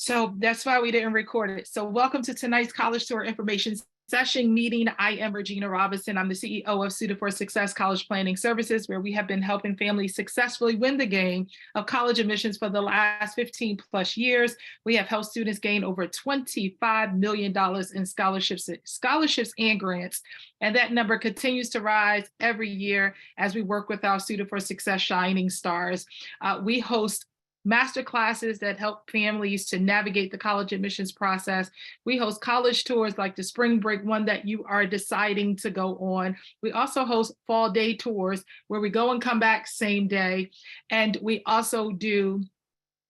So that's why we didn't record it. So welcome to tonight's College Tour Information Session meeting. I am Regina Robinson. I'm the CEO of Suited for Success College Planning Services, where we have been helping families successfully win the game of college admissions for the last 15 plus years. We have helped students gain over $25 million in scholarships and grants. And that number continues to rise every year as we work with our Suited for Success Shining Stars. We host master classes that help families to navigate the college admissions process. We host college tours like the spring break one that you are deciding to go on. We also host fall day tours where we go and come back same day. And we also do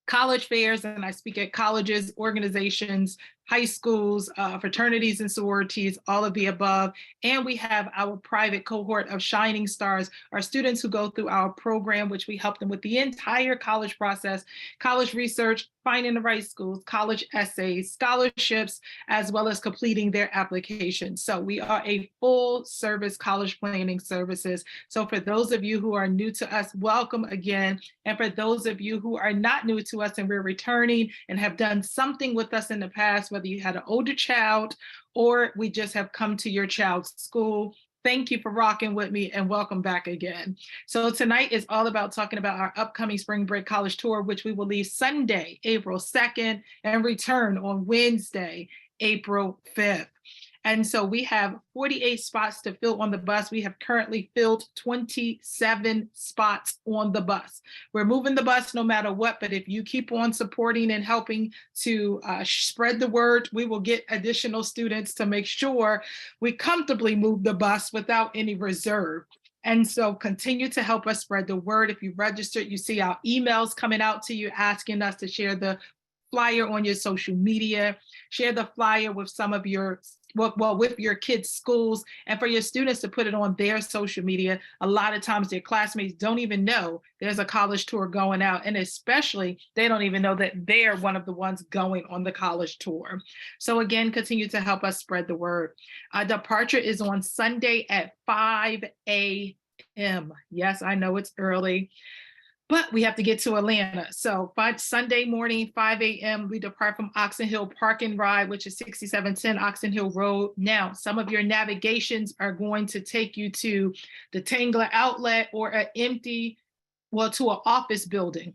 college fairs, and I speak at colleges, organizations, high schools, fraternities and sororities, all of the above. And we have our private cohort of Shining Stars, our students who go through our program, which we help them with the entire college process, college research, finding the right schools, college essays, scholarships, as well as completing their applications. So we are a full service college planning services. So for those of you who are new to us, welcome again. And for those of you who are not new to us and we're returning and have done something with us in the past, whether you had an older child or we just have come to your child's school, thank you for rocking with me and welcome back again. So tonight is all about talking about our upcoming spring break college tour, which we will leave Sunday, April 2nd and return on Wednesday, April 5th. And so we have 48 spots to fill on the bus. We have currently filled 27 spots on the bus. We're moving the bus no matter what, but if you keep on supporting and helping to spread the word, we will get additional students to make sure we comfortably move the bus without any reserve. And so continue to help us spread the word. If you registered, you see our emails coming out to you asking us to share the flyer on your social media, share the flyer with some of your with your kids' schools, and for your students to put it on their social media. A lot of times their classmates don't even know there's a college tour going out, and especially they don't even know that they're one of the ones going on the college tour. So again, continue to help us spread the word. Departure is on Sunday at 5 a.m. Yes, I know it's early, but we have to get to Atlanta. So Sunday morning, 5 a.m., we depart from Oxon Hill Park and Ride, which is 6710 Oxon Hill Road. Now, some of your navigations are going to take you to the Tangler Outlet or to an office building.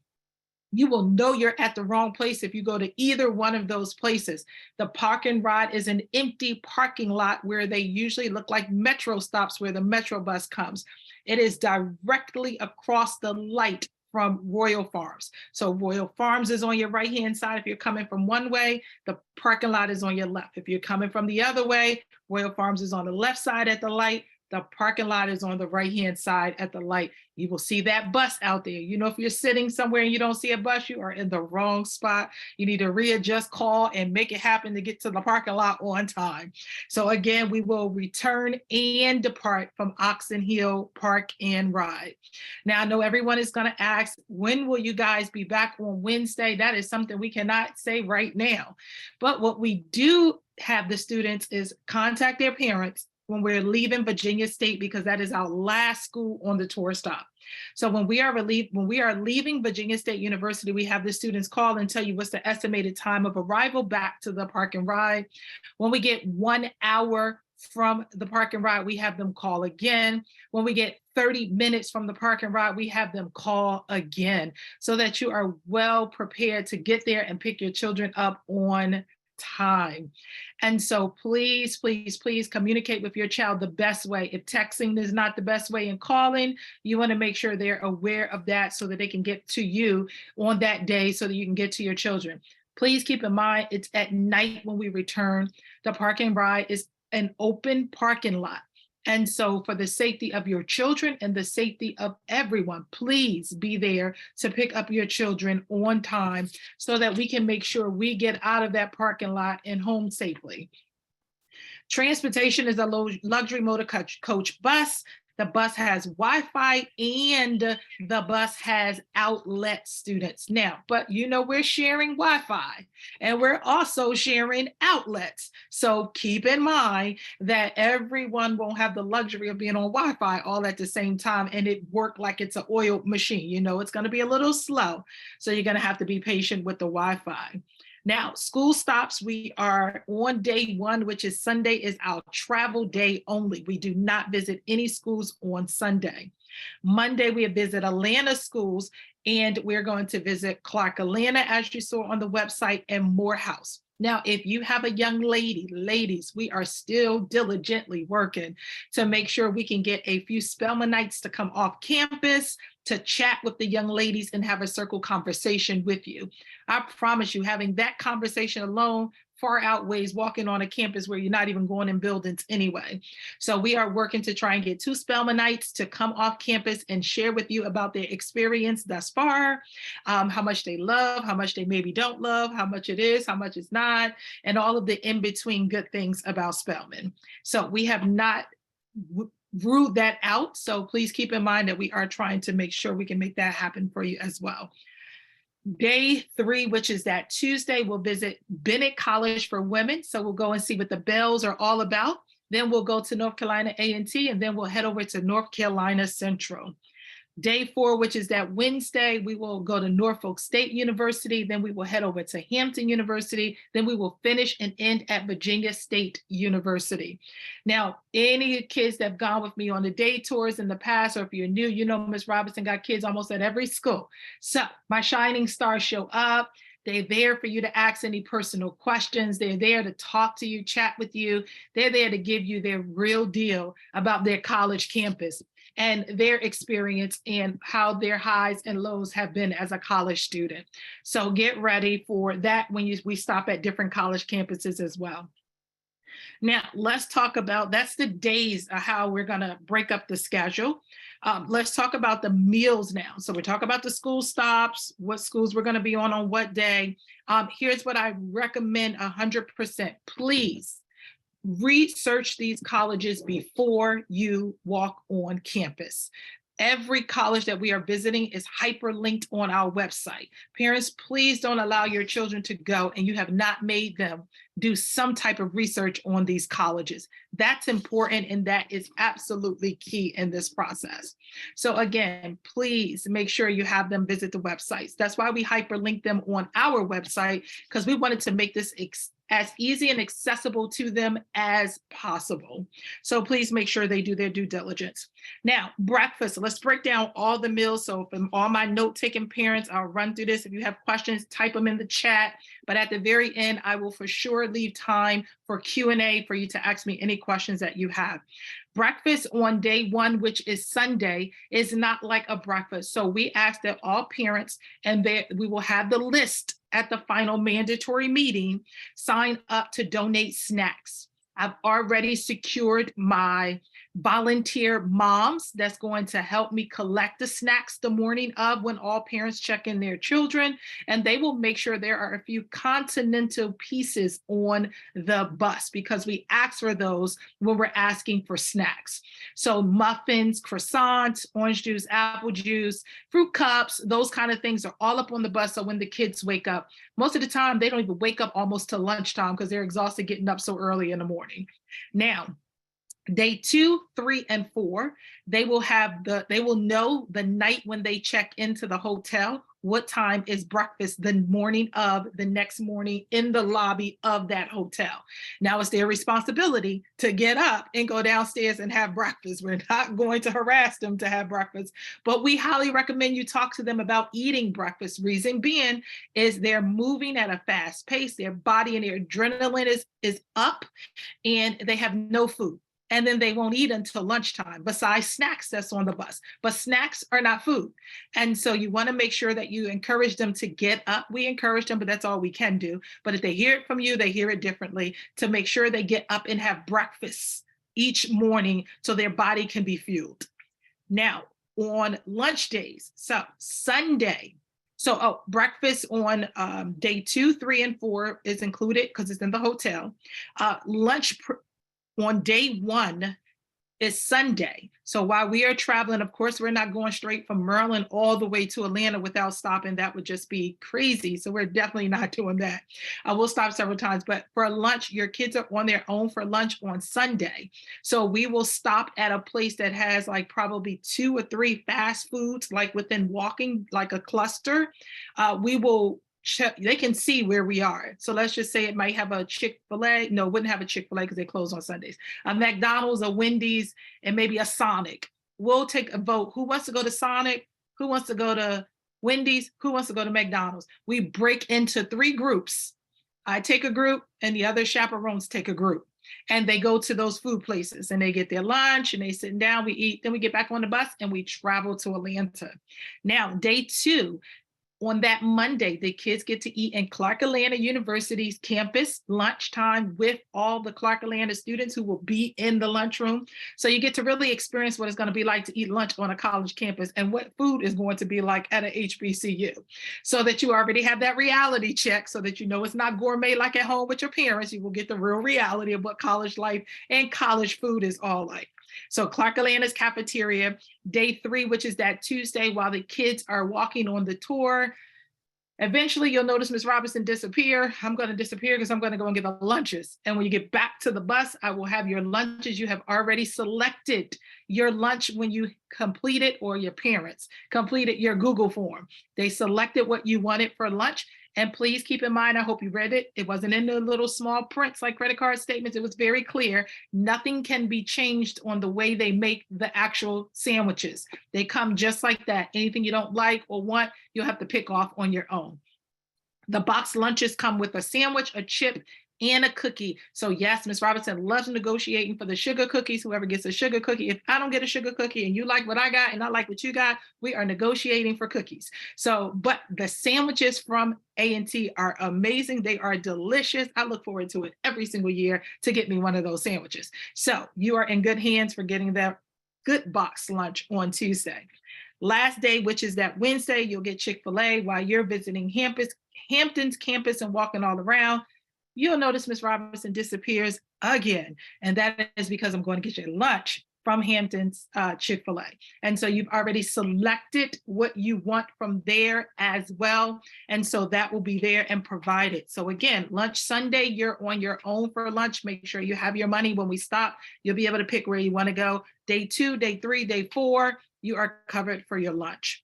You will know you're at the wrong place if you go to either one of those places. The Park and Ride is an empty parking lot where they usually look like metro stops where the metro bus comes. It is directly across the light from Royal Farms. So Royal Farms is on your right-hand side. If you're coming from one way, the parking lot is on your left. If you're coming from the other way, Royal Farms is on the left side at the light. The parking lot is on the right-hand side at the light. You will see that bus out there. You know, if you're sitting somewhere and you don't see a bus, you are in the wrong spot. You need to readjust, call, and make it happen to get to the parking lot on time. So again, we will return and depart from Oxon Hill Park and Ride. Now, I know everyone is going to ask, when will you guys be back on Wednesday? That is something we cannot say right now. But what we do have the students is contact their parents when we're leaving Virginia State, because that is our last school on the tour stop. So when we are leaving Virginia State University, we have the students call and tell you what's the estimated time of arrival back to the Park and Ride. When we get 1 hour from the Park and Ride, we have them call again. When we get 30 minutes from the Park and Ride, we have them call again, so that you are well prepared to get there and pick your children up on time. And so please, please, please communicate with your child the best way. If texting is not the best way in calling, you want to make sure they're aware of that so that they can get to you on that day so that you can get to your children. Please keep in mind, it's at night when we return. The Park and Ride is an open parking lot. And so for the safety of your children and the safety of everyone, please be there to pick up your children on time so that we can make sure we get out of that parking lot and home safely. Transportation is a luxury motor coach bus. The bus has Wi-Fi and the bus has outlet students. Now, but you know, we're sharing Wi-Fi and we're also sharing outlets. So keep in mind that everyone won't have the luxury of being on Wi-Fi all at the same time and it work like it's an oil machine. You know, it's going to be a little slow. So you're going to have to be patient with the Wi-Fi. Now, school stops, we are on day one, which is Sunday, is our travel day only. We do not visit any schools on Sunday. Monday, we visit Atlanta schools, and we're going to visit Clark Atlanta, as you saw on the website, and Morehouse. Now, if you have a young lady, ladies, we are still diligently working to make sure we can get a few Spelmanites to come off campus to chat with the young ladies and have a circle conversation with you. I promise you, having that conversation alone far outweighs walking on a campus where you're not even going in buildings anyway. So we are working to try and get 2 Spelmanites to come off campus and share with you about their experience thus far, how much they love, how much they maybe don't love, how much it is, how much it's not, and all of the in-between good things about Spelman. So we have not ruled that out. So please keep in mind that we are trying to make sure we can make that happen for you as well. Day 3, which is that Tuesday, we'll visit Bennett College for Women. So we'll go and see what the bells are all about. Then we'll go to North Carolina A&T, and then we'll head over to North Carolina Central. Day 4, which is that Wednesday, we will go to Norfolk State University. Then we will head over to Hampton University. Then we will finish and end at Virginia State University. Now, any kids that have gone with me on the day tours in the past, or if you're new, you know Ms. Robinson got kids almost at every school. So my shining stars show up. They're there for you to ask any personal questions. They're there to talk to you, chat with you. They're there to give you their real deal about their college campus and their experience and how their highs and lows have been as a college student. So get ready for that when we stop at different college campuses as well. Now, let's talk about, that's the days of how we're gonna break up the schedule. Let's talk about the meals now. So we talk about the school stops, what schools we're gonna be on what day. Here's what I recommend 100%. Please research these colleges before you walk on campus. Every college that we are visiting is hyperlinked on our website. Parents, please don't allow your children to go and you have not made them do some type of research on these colleges. That's important, and that is absolutely key in this process. So again, please make sure you have them visit the websites. That's why we hyperlink them on our website, because we wanted to make this as easy and accessible to them as possible. So please make sure they do their due diligence. Now, breakfast, let's break down all the meals. So from all my note-taking parents, I'll run through this. If you have questions, type them in the chat. But at the very end, I will for sure leave time for Q&A for you to ask me any questions that you have. Breakfast on day 1, which is Sunday, is not like a breakfast. So we ask that all parents, and we will have the list at the final mandatory meeting, sign up to donate snacks. I've already secured my volunteer moms that's going to help me collect the snacks the morning of when all parents check in their children, and they will make sure there are a few continental pieces on the bus, because we ask for those when we're asking for snacks. So muffins, croissants, orange juice, apple juice, fruit cups, those kind of things are all up on the bus. So when the kids wake up, most of the time they don't even wake up almost till lunchtime because they're exhausted getting up so early in the morning. Now, day 2, 3, and 4, they will know the night when they check into the hotel what time is breakfast the morning of the next morning in the lobby of that hotel. Now it's their responsibility to get up and go downstairs and have breakfast. We're not going to harass them to have breakfast, but we highly recommend you talk to them about eating breakfast. Reason being is they're moving at a fast pace, their body and their adrenaline is up, and they have no food. And then they won't eat until lunchtime, besides snacks that's on the bus. But snacks are not food. And so you want to make sure that you encourage them to get up. We encourage them, but that's all we can do. But if they hear it from you, they hear it differently, to make sure they get up and have breakfast each morning so their body can be fueled. Now, on lunch days, so Sunday, breakfast on day 2, 3, and 4 is included because it's in the hotel. Lunch on day 1 is Sunday. So while we are traveling, of course, we're not going straight from Maryland all the way to Atlanta without stopping. That would just be crazy. So we're definitely not doing that. We'll stop several times, but for lunch, your kids are on their own for lunch on Sunday. So we will stop at a place that has like probably 2 or 3 fast foods, like within walking, like a cluster. We will they can see where we are. So let's just say it might have a Chick-fil-A. No, it wouldn't have a Chick-fil-A because they close on Sundays. A McDonald's, a Wendy's, and maybe a Sonic. We'll take a vote. Who wants to go to Sonic? Who wants to go to Wendy's? Who wants to go to McDonald's? We break into 3 groups. I take a group and the other chaperones take a group. And they go to those food places and they get their lunch and they sit down, we eat, then we get back on the bus and we travel to Atlanta. Now, day 2, on that Monday, the kids get to eat in Clark Atlanta University's campus lunchtime with all the Clark Atlanta students who will be in the lunchroom. So you get to really experience what it's going to be like to eat lunch on a college campus and what food is going to be like at a HBCU, so that you already have that reality check, so that you know it's not gourmet like at home with your parents. You will get the real reality of what college life and college food is all like. So Clark Atlanta's cafeteria, day 3, which is that Tuesday, while the kids are walking on the tour. Eventually, you'll notice Ms. Robinson disappear. I'm going to disappear because I'm going to go and get the lunches. And when you get back to the bus, I will have your lunches. You have already selected your lunch when you complete it, or your parents completed your Google form. They selected what you wanted for lunch. And please keep in mind, I hope you read it. It wasn't in the little small prints like credit card statements. It was very clear. Nothing can be changed on the way they make the actual sandwiches. They come just like that. Anything you don't like or want, you'll have to pick off on your own. The boxed lunches come with a sandwich, a chip, and a cookie. So yes, Ms. Robinson loves negotiating for the sugar cookies. Whoever gets a sugar cookie, if I don't get a sugar cookie and you like what I got and I like what you got, we are negotiating for cookies. So, but the sandwiches from A&T are amazing. They are delicious. I look forward to it every single year to get me one of those sandwiches. So you are in good hands for getting that good box lunch on Tuesday. Last day, which is that Wednesday, you'll get Chick-fil-A while you're visiting Hampton's campus and walking all around. You'll notice Ms. Robinson disappears again. And that is because I'm going to get your lunch from Hampton's Chick-fil-A. And so you've already selected what you want from there as well. And so that will be there and provided. So again, lunch Sunday, you're on your own for lunch. Make sure you have your money when we stop. You'll be able to pick where you want to go. Day 2, day 3, day 4, you are covered for your lunch.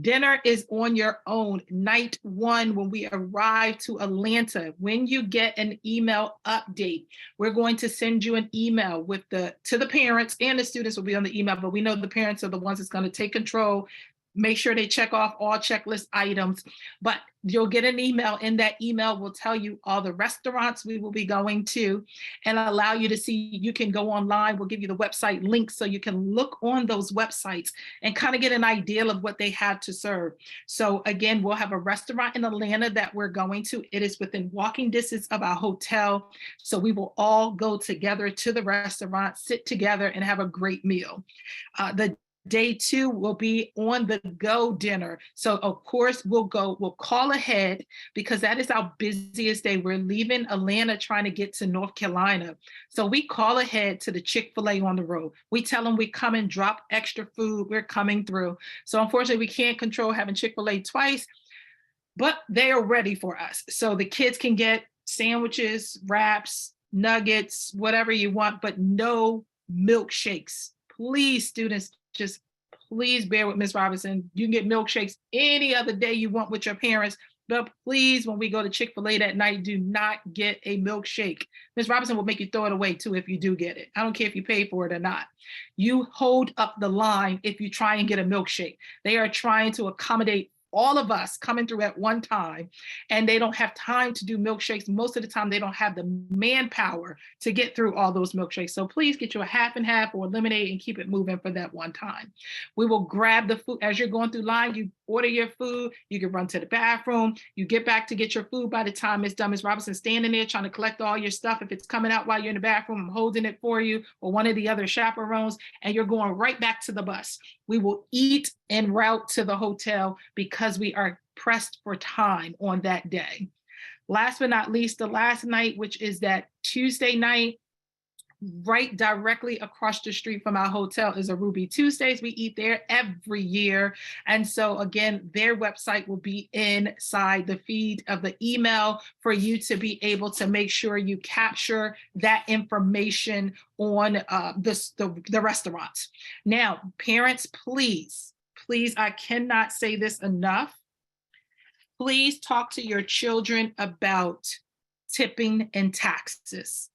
Dinner is on your own. Night 1, when we arrive to Atlanta, when you get an email update, we're going to send you an email with to the parents, and the students will be on the email, but we know the parents are the ones that's going to take control. Make sure they check off all checklist items, but you'll get an email. In that email will tell you all the restaurants we will be going to and allow you to see. You can go online. We'll give you the website links so you can look on those websites and kind of get an idea of what they have to serve. So again, we'll have a restaurant in Atlanta that we're going to. It is within walking distance of our hotel. So we will all go together to the restaurant, sit together, and have a great meal. The Day 2 will be on the go dinner. So of course we'll call ahead because that is our busiest day. We're leaving Atlanta trying to get to North Carolina. So we call ahead to the Chick-fil-A on the road. We tell them we come and drop extra food. We're coming through. So unfortunately we can't control having Chick-fil-A twice, but they are ready for us. So the kids can get sandwiches, wraps, nuggets, whatever you want, but no milkshakes. Please, students, just please bear with Ms. Robinson. You can get milkshakes any other day you want with your parents, but please, when we go to Chick-fil-A that night, do not get a milkshake. Ms. Robinson will make you throw it away too if you do get it. I don't care if you pay for it or not. You hold up the line if you try and get a milkshake. They are trying to accommodate all of us coming through at one time, and they don't have time to do milkshakes. Most of the time, they don't have the manpower to get through all those milkshakes. So please get you a half and half or lemonade and keep it moving for that one time. We will grab the food as you're going through line. You order your food. You can run to the bathroom. You get back to get your food. By the time it's done, Ms. Robinson standing there trying to collect all your stuff. If it's coming out while you're in the bathroom, I'm holding it for you, or one of the other chaperones, and you're going right back to the bus. We will eat en route to the hotel because we are pressed for time on that day. Last but not least, the last night, which is that Tuesday night, right directly across the street from our hotel is a Ruby Tuesdays. We eat there every year. And so again, their website will be inside the feed of the email for you to be able to make sure you capture that information on the restaurants. Now, parents, please, I cannot say this enough. Please talk to your children about tipping and taxes.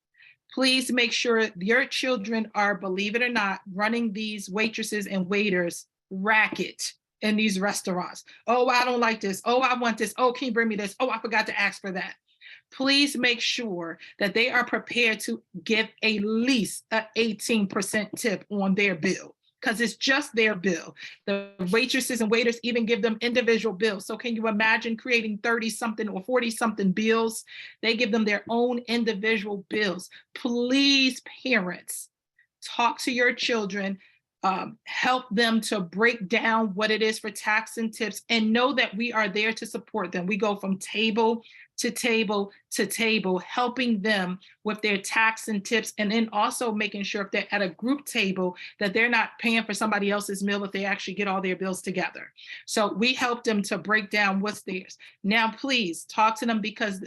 Please make sure your children are, believe it or not, running these waitresses and waiters racket in these restaurants. Oh, I don't like this. Oh, I want this. Oh, can you bring me this? Oh, I forgot to ask for that. Please make sure that they are prepared to give at least an 18% tip on their bill, because it's just their bill. The waitresses and waiters even give them individual bills. So can you imagine creating 30 something or 40 something bills? They give them their own individual bills. Please, parents, talk to your children, help them to break down what it is for tax and tips, and know that we are there to support them. We go from table to table to table, helping them with their tax and tips, and then also making sure if they're at a group table that they're not paying for somebody else's meal if they actually get all their bills together. So we help them to break down what's theirs. Now, please talk to them, because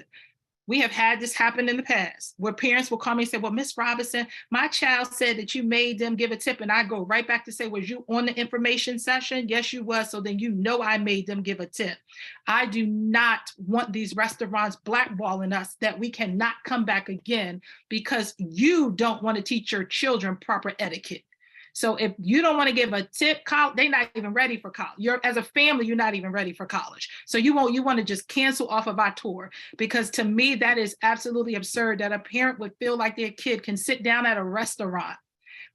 we have had this happen in the past where parents will call me and say, well, Miss Robinson, my child said that you made them give a tip. And I go right back to say, was you on the information session? Yes, you was. So then you know I made them give a tip. I do not want these restaurants blackballing us that we cannot come back again because you don't want to teach your children proper etiquette. So if you don't want to give a tip, they're not even ready for college. As a family, you're not even ready for college. So you want to just cancel off of our tour, because to me, that is absolutely absurd that a parent would feel like their kid can sit down at a restaurant,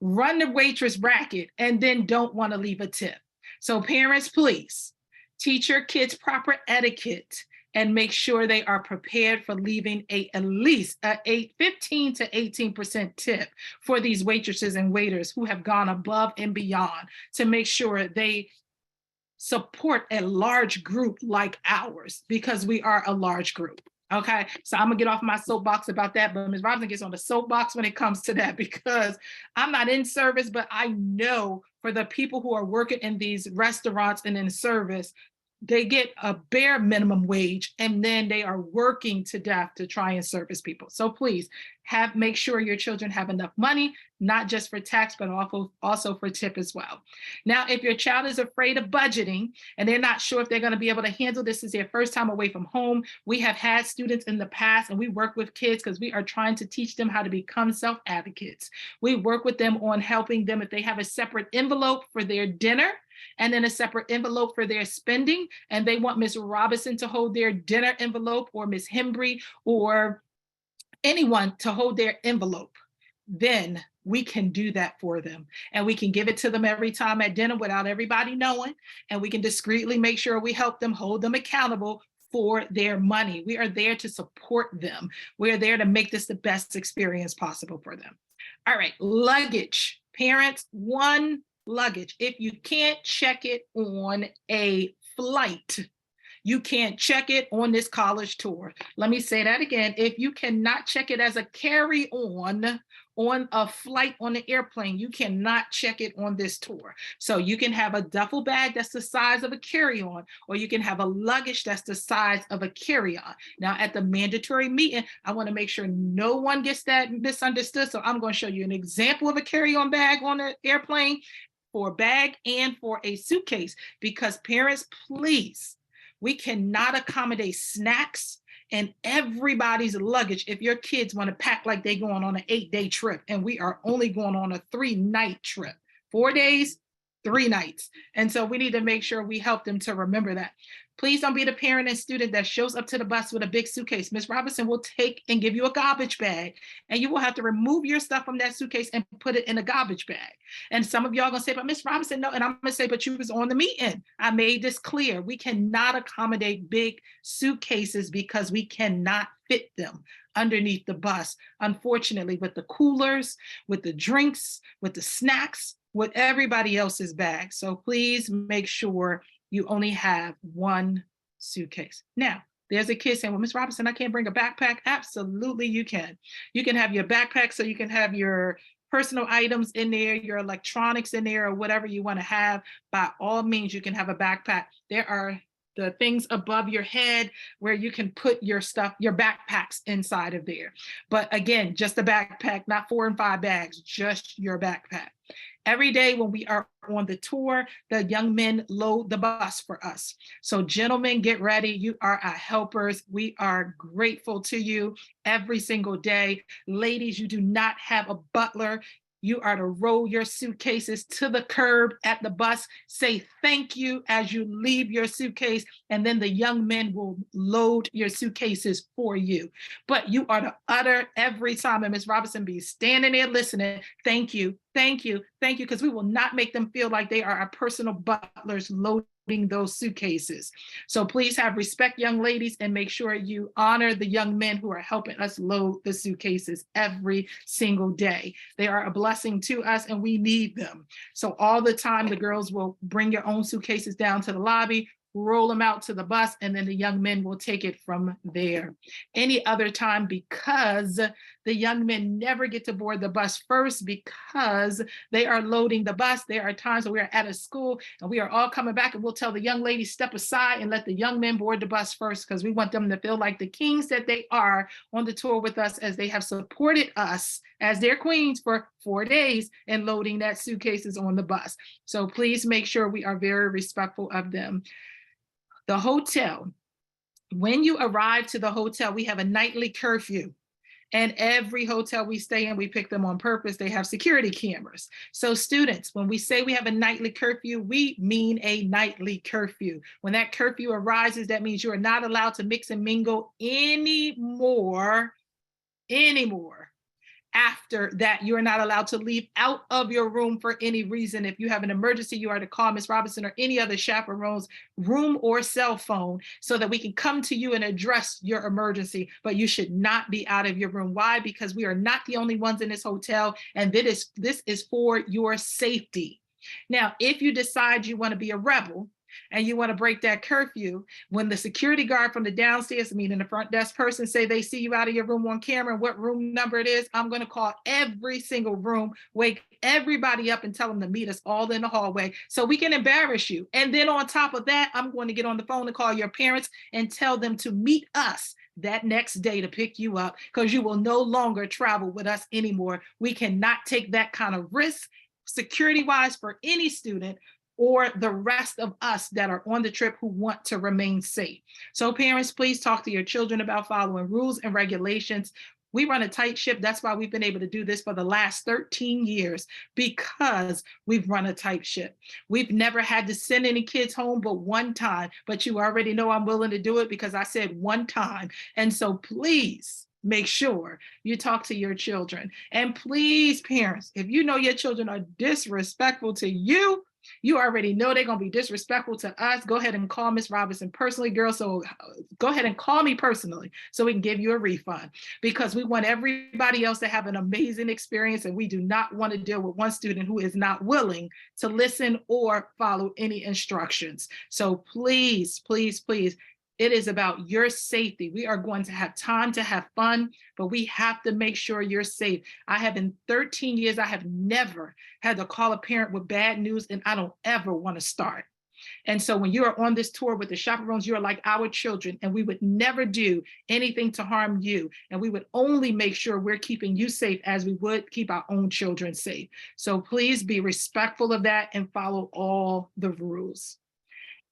run the waitress racket, and then don't want to leave a tip. So parents, please teach your kids proper etiquette and make sure they are prepared for leaving at least a 15 to 18% tip for these waitresses and waiters who have gone above and beyond to make sure they support a large group like ours, because we are a large group. Okay, so I'm gonna get off my soapbox about that, but Ms. Robinson gets on the soapbox when it comes to that, because I'm not in service, but I know for the people who are working in these restaurants and in service, they get a bare minimum wage and then they are working to death to try and service people. So please make sure your children have enough money, not just for tax, but also for tip as well. Now, if your child is afraid of budgeting and they're not sure if they're going to be able to handle this as their first time away from home, we have had students in the past, and we work with kids because we are trying to teach them how to become self-advocates. We work with them on helping them if they have a separate envelope for their dinner and then a separate envelope for their spending, and they want Ms. Robinson to hold their dinner envelope, or Ms. Hembry, or anyone to hold their envelope, then we can do that for them. And we can give it to them every time at dinner without everybody knowing. And we can discreetly make sure we help them, hold them accountable for their money. We are there to support them. We are there to make this the best experience possible for them. All right, luggage. Parents, one, luggage. If you can't check it on a flight, you can't check it on this college tour. Let me say that again. If you cannot check it as a carry-on on a flight on the airplane, you cannot check it on this tour. So you can have a duffel bag that's the size of a carry-on, or you can have a luggage that's the size of a carry-on. Now, at the mandatory meeting, I want to make sure no one gets that misunderstood. So I'm going to show you an example of a carry-on bag on the airplane, for a bag and for a suitcase, because parents, please, we cannot accommodate snacks in everybody's luggage if your kids want to pack like they're going on an 8-day trip, and we are only going on a 3-night trip, 4 days, 3 nights. And so we need to make sure we help them to remember that. Please don't be the parent and student that shows up to the bus with a big suitcase. Ms. Robinson will take and give you a garbage bag, and you will have to remove your stuff from that suitcase and put it in a garbage bag. And some of y'all gonna say, but Ms. Robinson, no. And I'm gonna say, but you was on the meeting. I made this clear. We cannot accommodate big suitcases because we cannot fit them underneath the bus. Unfortunately, with the coolers, with the drinks, with the snacks, with everybody else's bags. So please make sure you only have one suitcase. Now, there's a kid saying, well, Ms. Robinson, I can't bring a backpack. Absolutely, you can. You can have your backpack so you can have your personal items in there, your electronics in there, or whatever you want to have. By all means, you can have a backpack. There are the things above your head where you can put your stuff, your backpacks inside of there. But again, just a backpack, not 4 and 5 bags, just your backpack. Every day when we are on the tour, the young men load the bus for us. So gentlemen, get ready. You are our helpers. We are grateful to you every single day. Ladies, you do not have a butler. You are to roll your suitcases to the curb at the bus, say thank you as you leave your suitcase, and then the young men will load your suitcases for you. But you are to utter every time, and Ms. Robinson be standing there listening, thank you, thank you, thank you, because we will not make them feel like they are our personal butlers loading those suitcases. So please have respect, young ladies, and make sure you honor the young men who are helping us load the suitcases every single day. They are a blessing to us and we need them. So all the time, the girls will bring your own suitcases down to the lobby, roll them out to the bus, and then the young men will take it from there. Any other time, because the young men never get to board the bus first because they are loading the bus. There are times when we are at a school and we are all coming back and we'll tell the young ladies step aside and let the young men board the bus first, because we want them to feel like the kings that they are on the tour with us, as they have supported us as their queens for 4 days and loading that suitcases on the bus. So please make sure we are very respectful of them. The hotel, when you arrive to the hotel, we have a nightly curfew. And every hotel we stay in, we pick them on purpose. They have security cameras. So students, when we say we have a nightly curfew, we mean a nightly curfew. When that curfew arises, that means you are not allowed to mix and mingle anymore. After that, you are not allowed to leave out of your room for any reason. If you have an emergency, you are to call Ms. Robinson or any other chaperone's room or cell phone so that we can come to you and address your emergency, but you should not be out of your room. Why? Because we are not the only ones in this hotel, and this is for your safety. Now, if you decide you want to be a rebel, and you want to break that curfew, when the security guard from the downstairs, meaning the front desk person, say they see you out of your room on camera and what room number it is, I'm going to call every single room, wake everybody up and tell them to meet us all in the hallway so we can embarrass you. And then on top of that, I'm going to get on the phone and call your parents and tell them to meet us that next day to pick you up, because you will no longer travel with us anymore. We cannot take that kind of risk security-wise for any student or the rest of us that are on the trip who want to remain safe. So parents, please talk to your children about following rules and regulations. We run a tight ship. That's why we've been able to do this for the last 13 years, because we've run a tight ship. We've never had to send any kids home but one time, but you already know I'm willing to do it because I said one time. And so please, make sure you talk to your children. And please, parents, if you know your children are disrespectful to you, you already know they're going to be disrespectful to us. Go ahead and call Ms. Robinson personally, girl. So go ahead and call me personally so we can give you a refund, because we want everybody else to have an amazing experience. And we do not want to deal with one student who is not willing to listen or follow any instructions. So please, please, please, it is about your safety. We are going to have time to have fun, but we have to make sure you're safe. I have, in 13 years, I have never had to call a parent with bad news, and I don't ever want to start. And so when you are on this tour with the chaperones, you are like our children, and we would never do anything to harm you. And we would only make sure we're keeping you safe as we would keep our own children safe. So please be respectful of that and follow all the rules.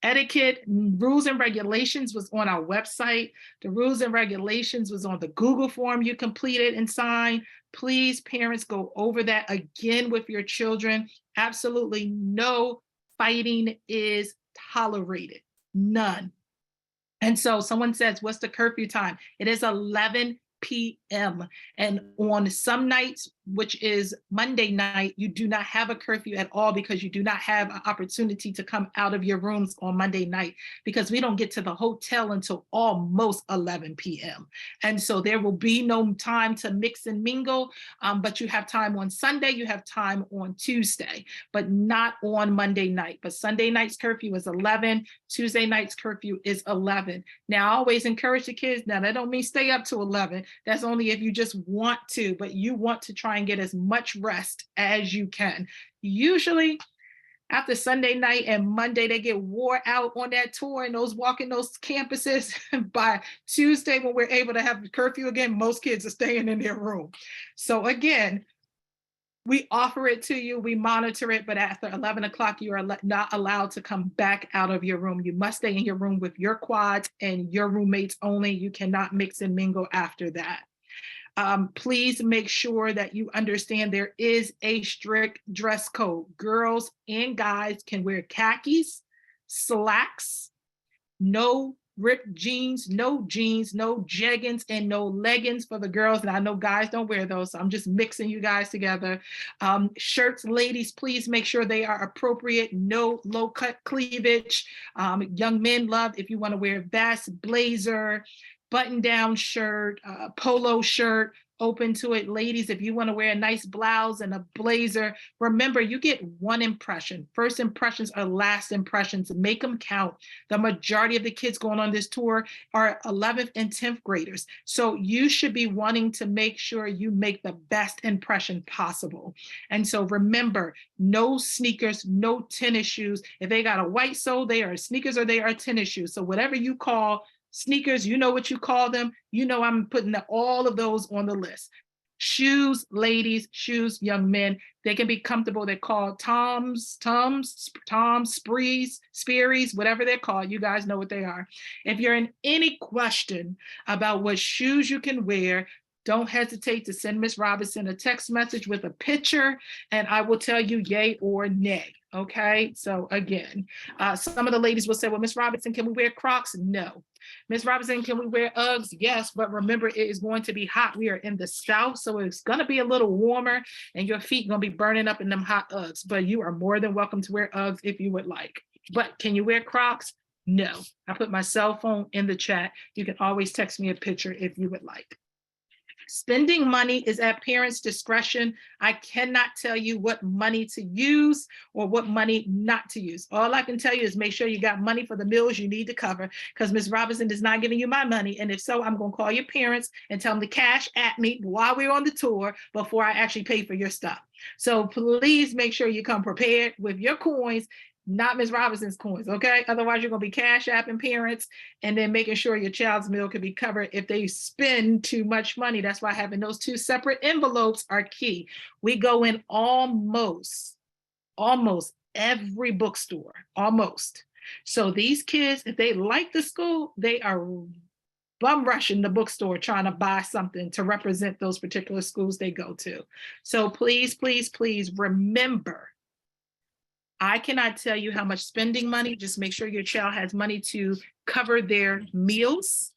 Etiquette, rules and regulations was on our website. The rules and regulations was on the Google form you completed and signed. Please, parents, go over that again with your children. Absolutely no fighting is tolerated, none. And so someone says, what's the curfew time? It is 11 p.m. And on some nights, which is Monday night, you do not have a curfew at all, because you do not have an opportunity to come out of your rooms on Monday night, because we don't get to the hotel until almost 11 p.m. And so there will be no time to mix and mingle, but you have time on Sunday, you have time on Tuesday, but not on Monday night. But Sunday night's curfew is 11, Tuesday night's curfew is 11. Now, I always encourage the kids, now that don't mean stay up to 11. That's only if you just want to, but you want to try and get as much rest as you can. Usually After Sunday night and Monday, they get wore out on that tour and those walking those campuses. By Tuesday, when we're able to have the curfew again, most kids are staying in their room. So again, we offer it to you, we monitor it, but after 11 o'clock, you are not allowed to come back out of your room. You must stay in your room with your quads and your roommates only. You cannot mix and mingle after that. Please make sure that you understand there is a strict dress code. Girls and guys can wear khakis, slacks, no ripped jeans, no jeggings, and no leggings for the girls. And I know guys don't wear those, so I'm just mixing you guys together. Shirts, ladies, please make sure they are appropriate. No low cut cleavage. Young men love if you want to wear vest, blazer, button down shirt, polo shirt, open to it. Ladies, if you want to wear a nice blouse and a blazer, remember you get one impression. First impressions are last impressions. Make them count. The majority of the kids going on this tour are 11th and 10th graders. So you should be wanting to make sure you make the best impression possible. And so remember, no sneakers, no tennis shoes. If they got a white sole, they are sneakers or they are tennis shoes. So whatever you call sneakers, you know what you call them. You know I'm putting all of those on the list. Shoes, ladies, shoes, young men, they can be comfortable. They're called Toms, Sprees, Sperry's, whatever they're called. You guys know what they are. If you're in any question about what shoes you can wear, don't hesitate to send Ms. Robinson a text message with a picture, and I will tell you yay or nay. Okay, so again, some of the ladies will say, well, Ms. Robinson, can we wear Crocs? No. Ms. Robinson, can we wear Uggs? Yes, but remember, it is going to be hot. We are in the South, so it's going to be a little warmer, and your feet going to be burning up in them hot Uggs, but you are more than welcome to wear Uggs if you would like. But can you wear Crocs? No. I put my cell phone in the chat. You can always text me a picture if you would like. Spending money is at parents' discretion. I cannot tell you what money to use or what money not to use. All I can tell you is make sure you got money for the bills you need to cover, because Ms. Robinson is not giving you my money. And if so, I'm going to call your parents and tell them to cash at me while we're on the tour before I actually pay for your stuff. So please make sure you come prepared with your coins, not Ms. Robinson's coins, okay? Otherwise, you're going to be cash apping parents and then making sure your child's meal can be covered if they spend too much money. That's why having those two separate envelopes are key. We go in almost every bookstore, almost. So these kids, if they like the school, they are bum rushing the bookstore trying to buy something to represent those particular schools they go to. So please, please, please remember, I cannot tell you how much spending money. Just make sure your child has money to cover their meals,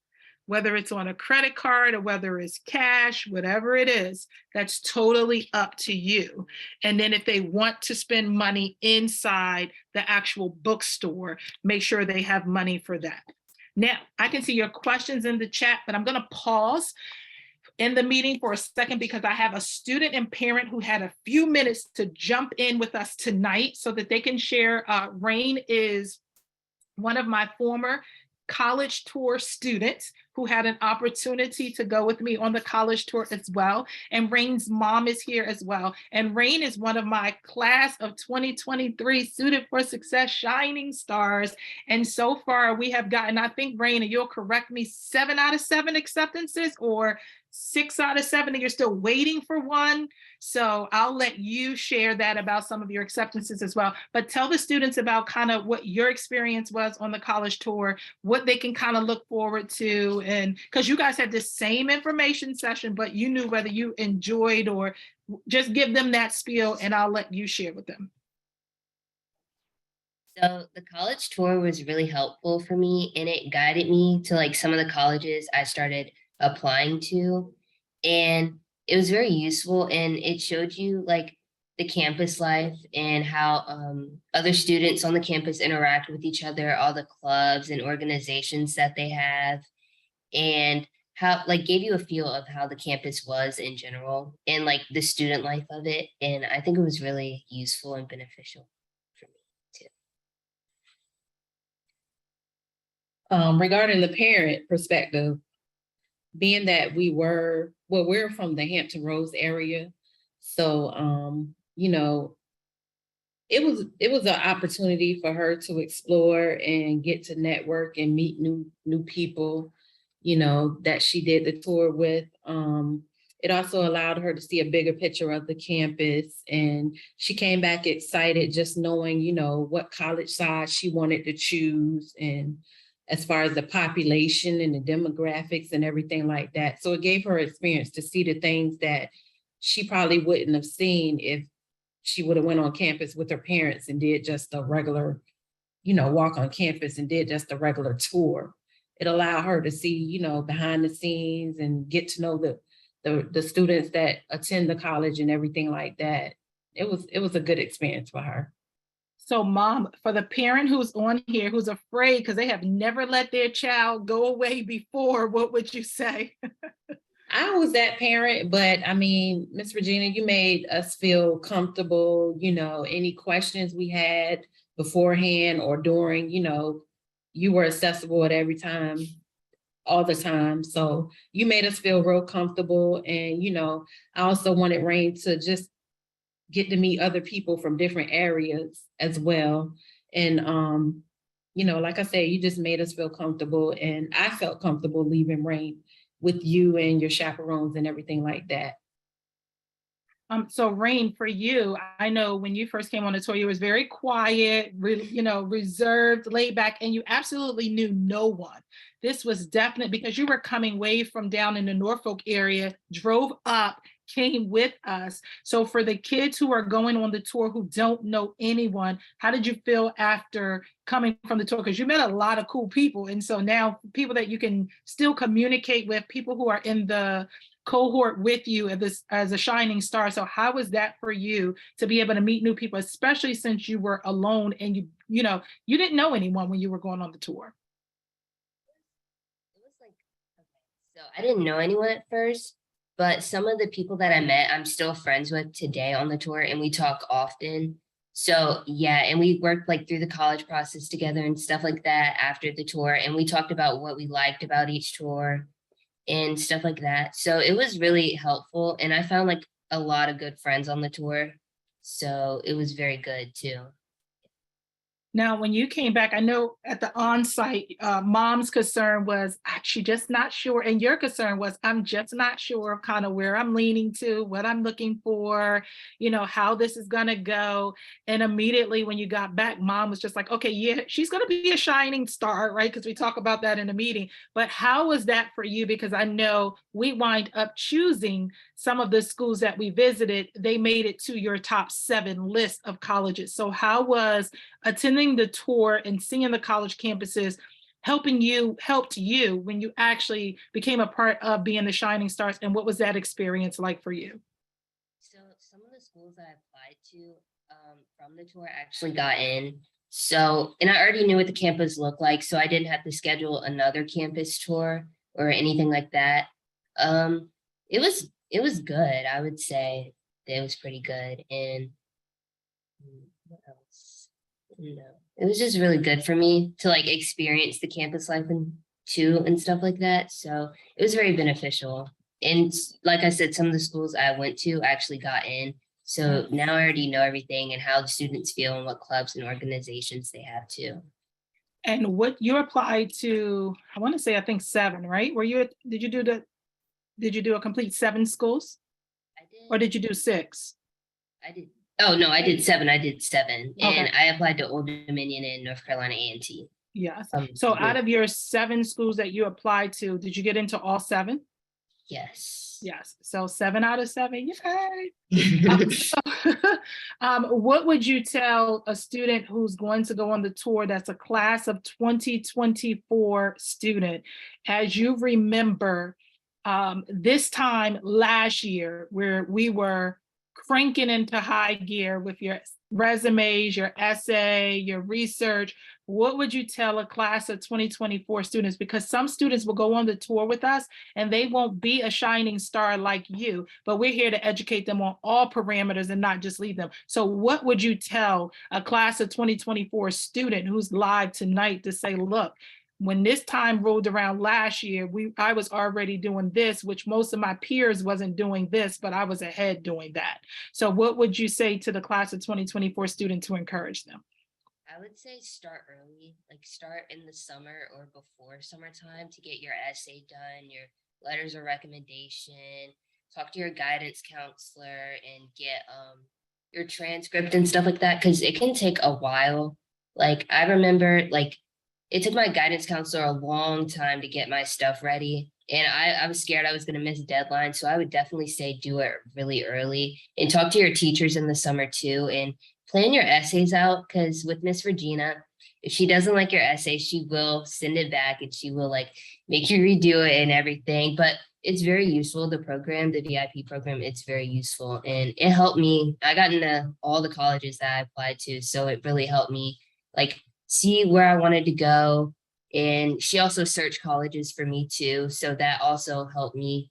whether it's on a credit card or whether it's cash, whatever it is, that's totally up to you. And then if they want to spend money inside the actual bookstore, make sure they have money for that. Now, I can see your questions in the chat, but I'm going to pause in the meeting for a second because I have a student and parent who had a few minutes to jump in with us tonight so that they can share. Rain is one of my former college tour students who had an opportunity to go with me on the college tour as well. And Rain's mom is here as well. And Rain is one of my class of 2023 Suited for Success Shining Stars. And so far we have gotten, I think, Rain, and you'll correct me, 7 out of 7 acceptances, or 6 out of 7 and you're still waiting for one. So I'll let you share that about some of your acceptances as well. But tell the students about kind of what your experience was on the college tour, what they can kind of look forward to. And because you guys had the same information session, but you knew whether you enjoyed, or just give them that spiel and I'll let you share with them. So the college tour was really helpful for me, and it guided me to like some of the colleges I started applying to, and it was very useful, and it showed you like the campus life and how other students on the campus interact with each other, all the clubs and organizations that they have, and how like gave you a feel of how the campus was in general and like the student life of it. And I think it was really useful and beneficial for me too. Regarding the parent perspective, being that we're from the Hampton Roads area, so you know, it was an opportunity for her to explore and get to network and meet new people, you know, that she did the tour with. It also allowed her to see a bigger picture of the campus, and she came back excited just knowing, you know, what college side she wanted to choose, and as far as the population and the demographics and everything like that. So it gave her experience to see the things that she probably wouldn't have seen if she would have went on campus with her parents and did just a regular, you know, walk on campus and did just a regular tour. It allowed her to see, you know, behind the scenes and get to know the students that attend the college and everything like that. It was a good experience for her. So mom, for the parent who's on here, who's afraid because they have never let their child go away before, what would you say? I was that parent, but I mean, Miss Regina, you made us feel comfortable, you know, any questions we had beforehand or during, you know, you were accessible at every time, all the time. So you made us feel real comfortable. And, you know, I also wanted Rain to just get to meet other people from different areas as well. And, you know, like I said, you just made us feel comfortable, and I felt comfortable leaving Rain with you and your chaperones and everything like that. So Rain, for you, I know when you first came on the tour, you was very quiet, really, you know, reserved, laid back, and you absolutely knew no one. This was definite because you were coming way from down in the Norfolk area, drove up, came with us. So for the kids who are going on the tour who don't know anyone, how did you feel after coming from the tour? Because you met a lot of cool people. And so now people that you can still communicate with, people who are in the cohort with you as a shining star. So how was that for you to be able to meet new people, especially since you were alone and you know, you didn't know anyone when you were going on the tour? It was like, okay, so I didn't know anyone at first, but some of the people that I met, I'm still friends with today on the tour, and we talk often. So yeah, and we worked like through the college process together and stuff like that after the tour, and we talked about what we liked about each tour and stuff like that. So it was really helpful, and I found like a lot of good friends on the tour. So it was very good too. Now, when you came back, I know at the on-site, mom's concern was she just not sure, and your concern was I'm just not sure of kind of where I'm leaning to, what I'm looking for, you know, how this is gonna go. And immediately when you got back, mom was just like, okay, yeah, she's gonna be a shining star, right? Because we talk about that in the meeting. But how was that for you? Because I know we wind up choosing some of the schools that we visited, they made it to your top 7 list of colleges. So how was attending the tour and seeing the college campuses helped you when you actually became a part of being the Shining Stars? And what was that experience like for you? So some of the schools that I applied to from the tour actually got in. So, and I already knew what the campus looked like, so I didn't have to schedule another campus tour or anything like that. It was good. I would say that it was pretty good. And what else? No, it was just really good for me to like experience the campus life and too and stuff like that. So it was very beneficial. And like I said, some of the schools I went to actually got in. So now I already know everything and how the students feel and what clubs and organizations they have too. And what you applied to, I want to say, I think 7, right? Did you do a complete 7 schools I did. or did you do 6? I did. Oh no, I did 7. I did 7, Okay. and I applied to Old Dominion in North Carolina A&T. Yes. So out of your 7 schools that you applied to, did you get into all 7? Yes. Yes. So 7 out of 7. Yay. What would you tell a student who's going to go on the tour that's a class of 2024 student, as you remember this time last year where we were cranking into high gear with your resumes, your essay, your research? What would you tell a class of 2024 students? Because some students will go on the tour with us and they won't be a shining star like you, but we're here to educate them on all parameters and not just lead them. So what would you tell a class of 2024 student who's live tonight to say, look, when this time rolled around last year, I was already doing this, which most of my peers wasn't doing this, but I was ahead doing that. So what would you say to the class of 2024 student to encourage them? I would say start early, like start in the summer or before summertime to get your essay done, your letters of recommendation, talk to your guidance counselor and get your transcript and stuff like that, because it can take a while. Like I remember like it took my guidance counselor a long time to get my stuff ready. And I was scared I was going to miss deadline. So I would definitely say do it really early and talk to your teachers in the summer too. And plan your essays out, because with Miss Regina, if she doesn't like your essay, she will send it back and she will like make you redo it and everything. But it's very useful. The program, the VIP program, it's very useful. And it helped me. I got into all the colleges that I applied to. So it really helped me like see where I wanted to go. And she also searched colleges for me too. So that also helped me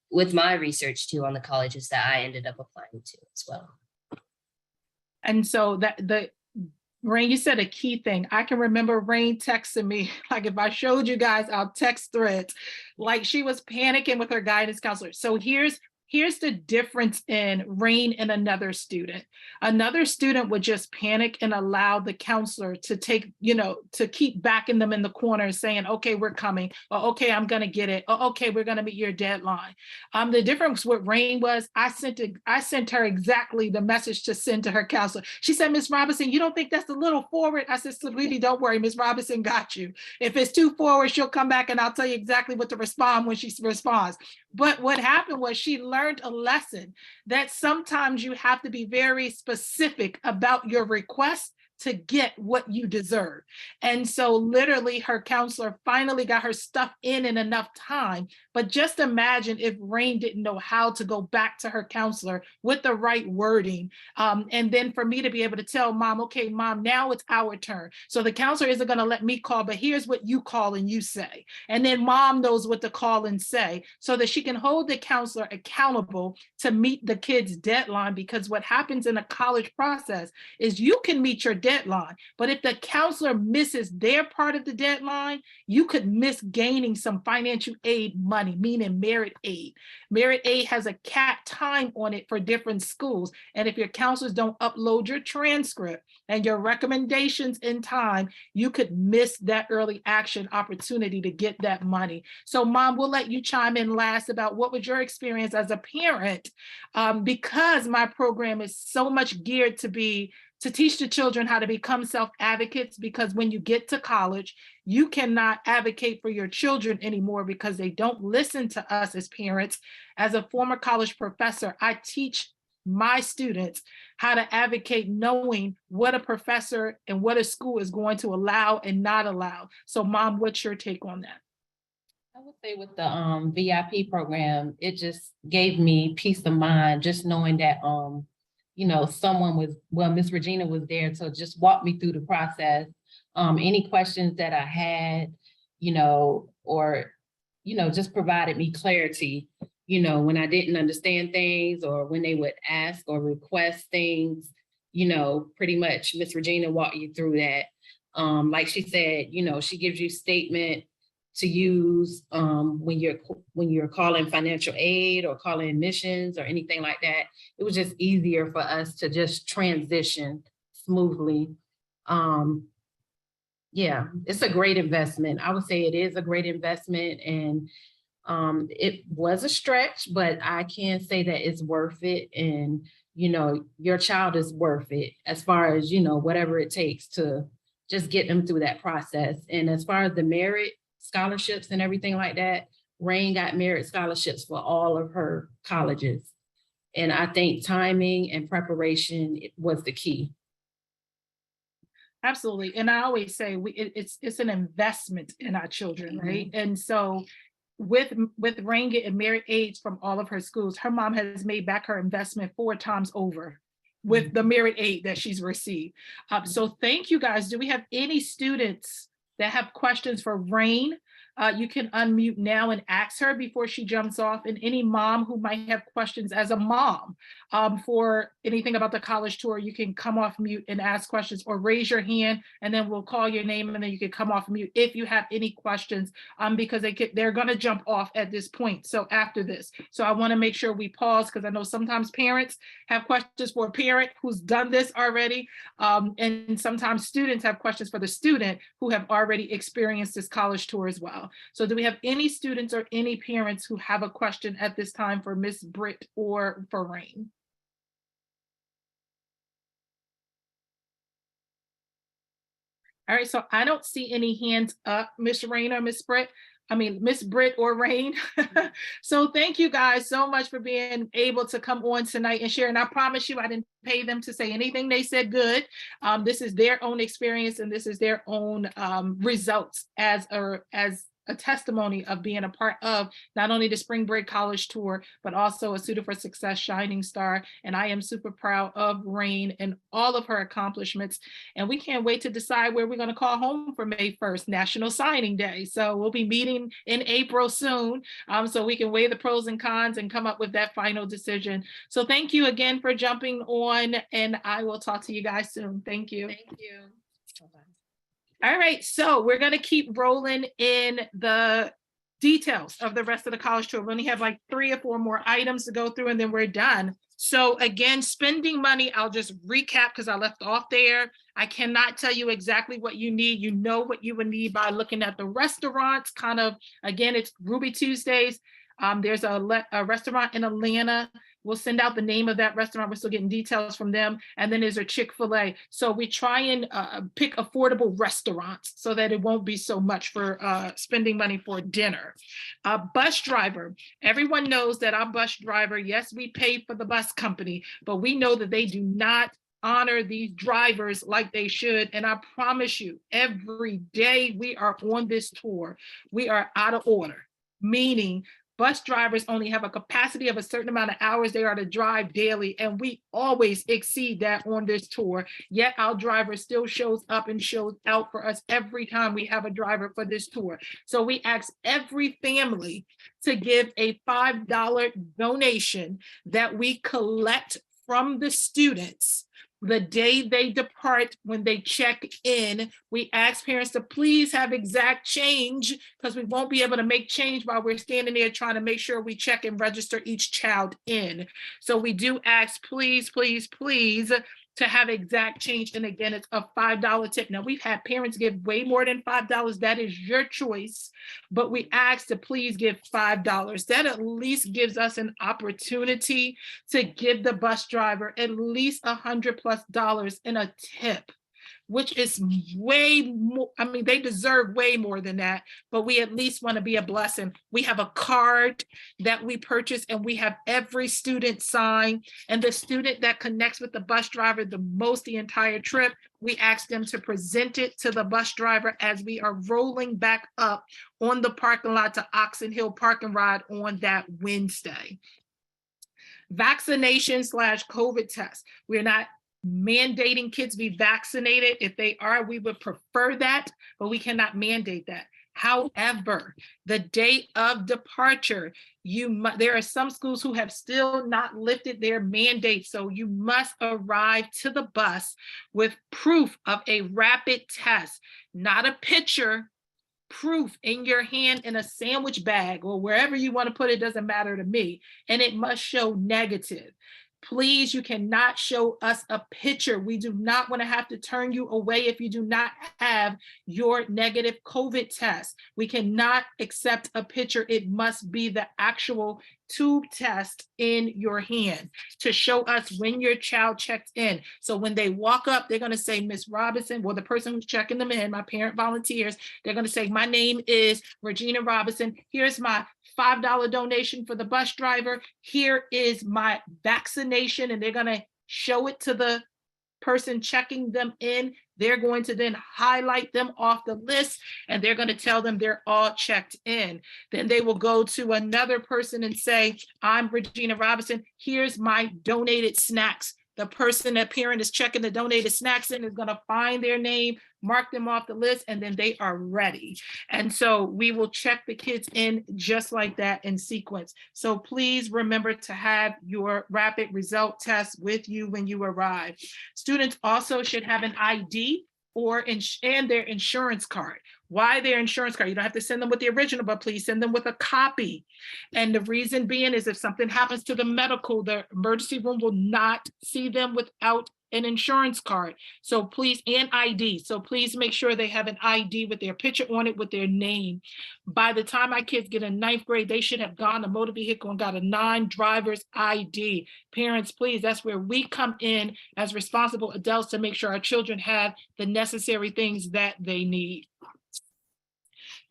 with my research too on the colleges that I ended up applying to as well. And so Rain, you said a key thing. I can remember Rain texting me, like if I showed you guys our text threads, like she was panicking with her guidance counselor. So here's the difference in Rain and another student. Another student would just panic and allow the counselor to to keep backing them in the corner saying, okay, we're coming. Or, okay, I'm going to get it. Or, okay, we're going to meet your deadline. The difference with Rain was I sent her exactly the message to send to her counselor. She said, Ms. Robinson, you don't think that's a little forward? I said, sweetie, don't worry. Ms. Robinson got you. If it's too forward, she'll come back and I'll tell you exactly what to respond when she responds. But what happened was she learned a lesson that sometimes you have to be very specific about your request to get what you deserve. And so literally her counselor finally got her stuff in enough time. But just imagine if Rain didn't know how to go back to her counselor with the right wording. And then for me to be able to tell mom, okay, mom, now it's our turn. So the counselor isn't going to let me call, but here's what you call and you say. And then mom knows what to call and say so that she can hold the counselor accountable to meet the kid's deadline. Because what happens in a college process is you can meet your deadline, but if the counselor misses their part of the deadline, you could miss gaining some financial aid money, meaning merit aid. Merit aid has a cap time on it for different schools. And if your counselors don't upload your transcript and your recommendations in time, you could miss that early action opportunity to get that money. So mom, we'll let you chime in last about what was your experience as a parent, because my program is so much geared to teach the children how to become self-advocates, because when you get to college, you cannot advocate for your children anymore because they don't listen to us as parents. As a former college professor, I teach my students how to advocate knowing what a professor and what a school is going to allow and not allow. So mom, what's your take on that? I would say with the VIP program, it just gave me peace of mind, just knowing that someone was, Miss Regina was there to just walk me through the process. Any questions that I had, or just provided me clarity, when I didn't understand things or when they would ask or request things, pretty much Miss Regina walked you through that. Like she said, she gives you statement to use when you're calling financial aid or calling admissions or anything like that. It was just easier for us to just transition smoothly. Yeah, it's a great investment. I would say it is a great investment, and it was a stretch, but I can say that it's worth it. And your child is worth it as far as whatever it takes to just get them through that process. And as far as the merit scholarships and everything like that, Rain got merit scholarships for all of her colleges. And I think timing and preparation was the key. Absolutely. And I always say it's an investment in our children, right? And so with Rain getting merit aids from all of her schools, her mom has made back her investment 4 times over with the merit aid that she's received. So thank you guys. Do we have any students that have questions for Rain You can unmute now and ask her before she jumps off. And any mom who might have questions as a mom for anything about the college tour, you can come off mute and ask questions, or raise your hand and then we'll call your name and then you can come off mute if you have any questions, because they're going to jump off at this point. So after this, so I want to make sure we pause, because I know sometimes parents have questions for a parent who's done this already. And sometimes students have questions for the student who have already experienced this college tour as well. So do we have any students or any parents who have a question at this time for Miss Britt or for Rain? All right, so I don't see any hands up, Miss Rain or Miss Britt. I mean, Miss Britt or Rain. So thank you guys so much for being able to come on tonight and share. And I promise you, I didn't pay them to say anything. They said good. This is their own experience and this is their own results as a testimony of being a part of not only the Spring Break College Tour, but also a Suited for Success Shining Star. And I am super proud of Rain and all of her accomplishments. And we can't wait to decide where we're going to call home for May 1st, National Signing Day. So we'll be meeting in April soon, so we can weigh the pros and cons and come up with that final decision. So thank you again for jumping on, and I will talk to you guys soon. Thank you. Thank you. Bye-bye. All right, so we're going to keep rolling in the details of the rest of the college tour. We only have like 3 or 4 more items to go through and then we're done. So again, spending money, I'll just recap because I left off there. I cannot tell you exactly what you need. You know what you would need by looking at the restaurants. Kind of, again, it's Ruby Tuesdays. There's a restaurant in Atlanta. We'll send out the name of that restaurant. We're still getting details from them. And then there's a Chick-fil-A. So we try and pick affordable restaurants so that it won't be so much for spending money for dinner. Bus driver. Everyone knows that our bus driver, yes, we pay for the bus company, but we know that they do not honor these drivers like they should. And I promise you, every day we are on this tour, we are out of order, meaning bus drivers only have a capacity of a certain amount of hours they are to drive daily, and we always exceed that on this tour. Yet our driver still shows up and shows out for us every time we have a driver for this tour. So we ask every family to give a $5 donation that we collect from the students the day they depart. When they check in, we ask parents to please have exact change, because we won't be able to make change while we're standing there trying to make sure we check and register each child in. So we do ask, please, please, please, to have exact change. And again, it's a $5 tip. Now, we've had parents give way more than $5. That is your choice, but we ask to please give $5. That at least gives us an opportunity to give the bus driver at least $100+ in a tip, which is way more. I mean, they deserve way more than that, but we at least want to be a blessing. We have a card that we purchase and we have every student sign, and the student that connects with the bus driver the most the entire trip, we ask them to present it to the bus driver as we are rolling back up on the parking lot to Oxon Hill Park and Ride on that Wednesday. Vaccination / COVID test. We're not mandating kids be vaccinated. If they are, we would prefer that, but we cannot mandate that. However, the day of departure, there are some schools who have still not lifted their mandate, so you must arrive to the bus with proof of a rapid test, not a picture, proof in your hand in a sandwich bag or wherever you want to put it, doesn't matter to me, and it must show negative. Please, you cannot show us a picture. We do not want to have to turn you away if you do not have your negative COVID test. We cannot accept a picture. It must be the actual tube test in your hand to show us when your child checked in. So when they walk up, they're going to say, Miss Robinson, well, the person who's checking them in, my parent volunteers, they're going to say, my name is Regina Robinson. Here's my $5 donation for the bus driver. Here is my vaccination. And they're going to show it to the person checking them in. They're going to then highlight them off the list, and they're going to tell them they're all checked in. Then they will go to another person and say, I'm Regina Robinson. Here's my donated snacks. The person, that parent is checking the donated snacks in is gonna find their name, mark them off the list, and then they are ready. And so we will check the kids in just like that in sequence. So please remember to have your rapid result test with you when you arrive. Students also should have an ID and their insurance card. Why their insurance card? You don't have to send them with the original, but please send them with a copy. And the reason being is if something happens to the medical, the emergency room will not see them without an insurance card. So please, and ID. So please make sure they have an ID with their picture on it with their name. By the time my kids get in 9th grade, they should have gone to motor vehicle and got a non-driver's ID. Parents, please, that's where we come in as responsible adults to make sure our children have the necessary things that they need.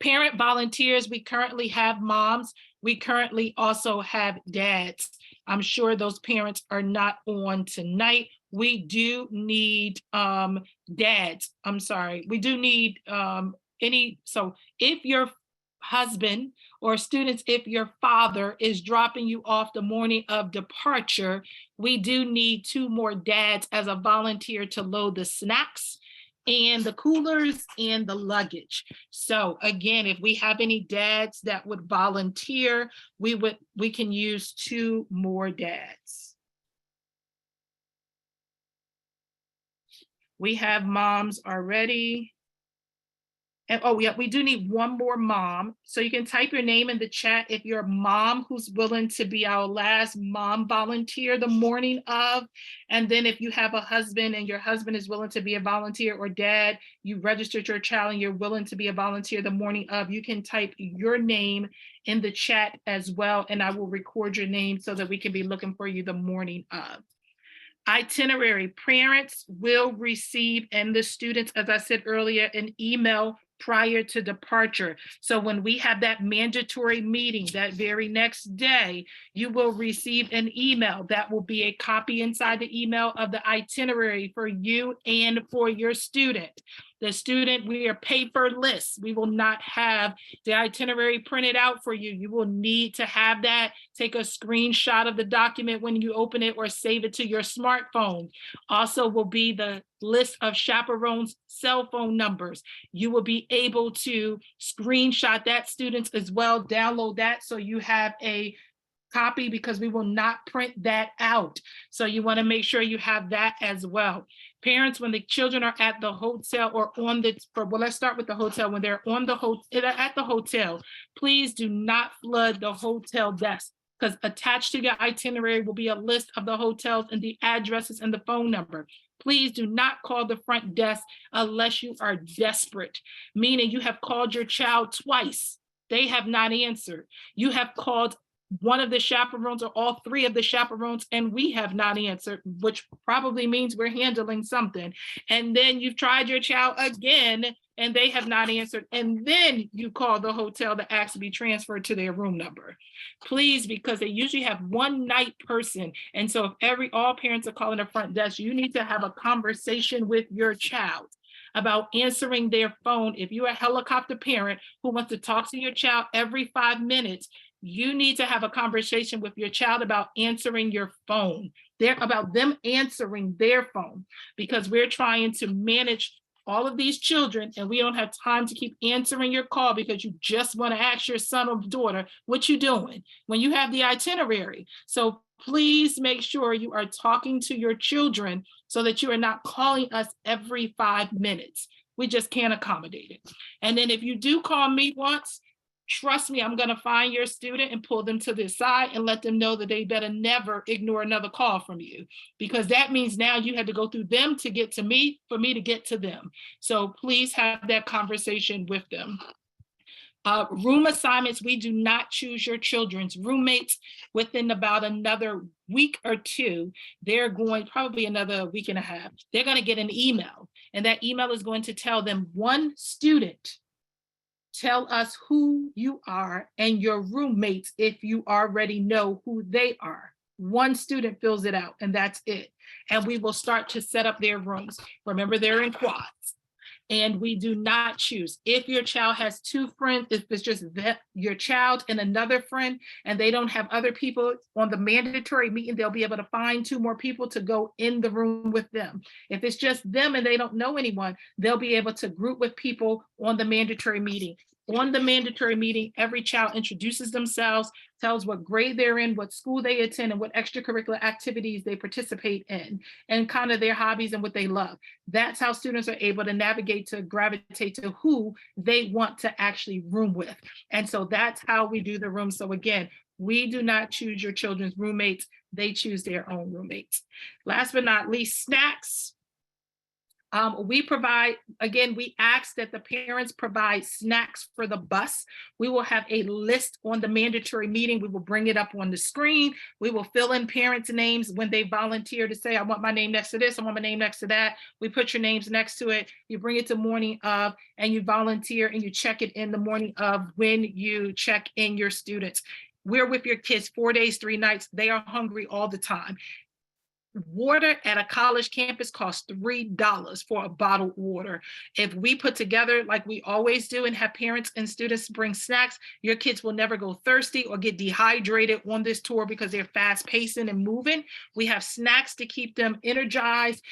Parent volunteers, we currently have moms. We currently also have dads. I'm sure those parents are not on tonight. We do need dads. I'm sorry. We do need so if your husband or students, if your father is dropping you off the morning of departure, we do need 2 more dads as a volunteer to load the snacks and the coolers and the luggage. So again, if we have any dads that would volunteer, we can use 2 more dads. We have moms already. And oh yeah, we do need 1 more mom. So you can type your name in the chat if you're a mom who's willing to be our last mom volunteer the morning of. And then if you have a husband and your husband is willing to be a volunteer, or dad, you registered your child and you're willing to be a volunteer the morning of, you can type your name in the chat as well. And I will record your name so that we can be looking for you the morning of. Itinerary, parents will receive, and the students, as I said earlier, an email prior to departure. So when we have that mandatory meeting that very next day, you will receive an email that will be a copy inside the email of the itinerary for you and for your student. The student, we are paperless. We will not have the itinerary printed out for you. You will need to have that. Take a screenshot of the document when you open it or save it to your smartphone. Also will be the list of chaperones' cell phone numbers. You will be able to screenshot that, students, as well, download that so you have a copy, because we will not print that out. So you want to make sure you have that as well. Parents, when the children are at the hotel or on the, well, let's start with the hotel. When they're on the at the hotel, please do not flood the hotel desk, because attached to your itinerary will be a list of the hotels and the addresses and the phone number. Please do not call the front desk unless you are desperate, meaning you have called your child twice. They have not answered. You have called one of the chaperones or all 3 of the chaperones, and we have not answered, which probably means we're handling something. And then you've tried your child again and they have not answered. And then you call the hotel to ask to be transferred to their room number. Please, because they usually have 1 night person. And so if all parents are calling the front desk, you need to have a conversation with your child about answering their phone. If you're a helicopter parent who wants to talk to your child every 5 minutes, you need to have a conversation with your child about answering your phone. About them answering their phone, because we're trying to manage all of these children and we don't have time to keep answering your call because you just want to ask your son or daughter what you doing when you have the itinerary. So please make sure you are talking to your children so that you are not calling us every 5 minutes. We just can't accommodate it. And then if you do call me once, trust me, I'm going to find your student and pull them to the side and let them know that they better never ignore another call from you, because that means now you had to go through them to get to me for me to get to them. So please have that conversation with them. Room assignments, we do not choose your children's roommates. Within about another week or 2, they're going, probably another week and a half, they're going to get an email, and that email is going to tell them, 1 student, tell us who you are and your roommates if you already know who they are. 1 student fills it out and that's it. And we will start to set up their rooms. Remember, they're in quads. And we do not choose. If your child has two friends, if it's just your child and another friend, and they don't have other people on the mandatory meeting, they'll be able to find two more people to go in the room with them. If it's just them and they don't know anyone, they'll be able to group with people on the mandatory meeting. On the mandatory meeting, every child introduces themselves, tells what grade they're in, what school they attend, and what extracurricular activities they participate in, and kind of their hobbies and what they love. That's how students are able to navigate to gravitate to who they want to actually room with. And so that's how we do the room. So again, we do not choose your children's roommates. They choose their own roommates. Last but not least, snacks. We provide, again, we ask that the parents provide snacks for the bus. We will have a list on the mandatory meeting. We will bring it up on the screen. We will fill in parents' names when they volunteer to say, I want my name next to this, I want my name next to that. We put your names next to it. You bring it to morning of, and you volunteer and you check it in the morning of when you check in your students. We're with your kids 4 days, 3 nights. They are hungry all the time. Water at a college campus costs $3 for a bottled water. If we put together like we always do and have parents and students bring snacks, your kids will never go thirsty or get dehydrated on this tour because they're fast pacing and moving. We have snacks to keep them energized.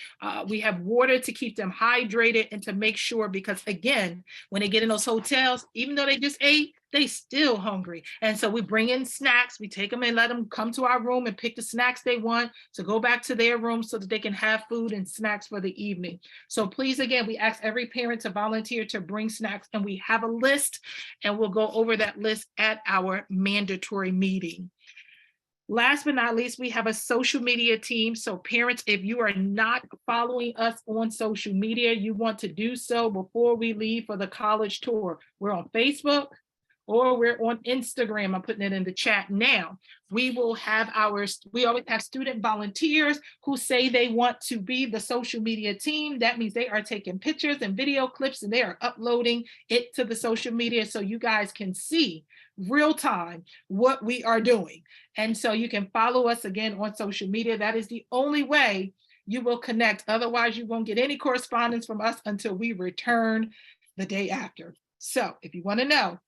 We have water to keep them hydrated and to make sure, because again, when they get in those hotels, even though they just ate, they still hungry. And so we bring in snacks, we take them and let them come to our room and pick the snacks they want to go back to their room so that they can have food and snacks for the evening. So please, again, we ask every parent to volunteer to bring snacks, and we have a list, and we'll go over that list at our mandatory meeting. Last but not least, we have a social media team. So parents, if you are not following us on social media, you want to do so before we leave for the college tour. We're on Facebook, or we're on Instagram. I'm putting it in the chat now. We always have student volunteers who say they want to be the social media team. That means they are taking pictures and video clips and they are uploading it to the social media so you guys can see real time what we are doing. And so you can follow us again on social media. That is the only way you will connect. Otherwise, you won't get any correspondence from us until we return the day after. So if you want to know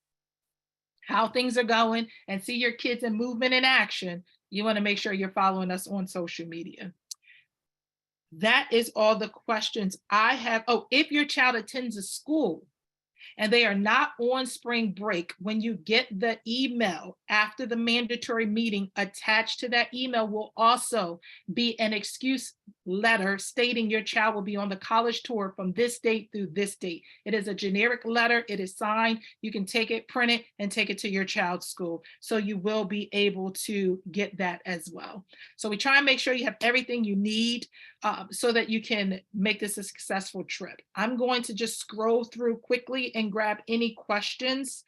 how things are going and see your kids in movement and action, you want to make sure you're following us on social media. That is all the questions I have. Oh, if your child attends a school and they are not on spring break, when you get the email after the mandatory meeting, attached to that email will also be an excuse letter stating your child will be on the college tour from this date through this date. It is a generic letter. It is signed. You can take it, print it, and take it to your child's school. So you will be able to get that as well. So we try and make sure you have everything you need so that you can make this a successful trip. I'm going to just scroll through quickly and grab any questions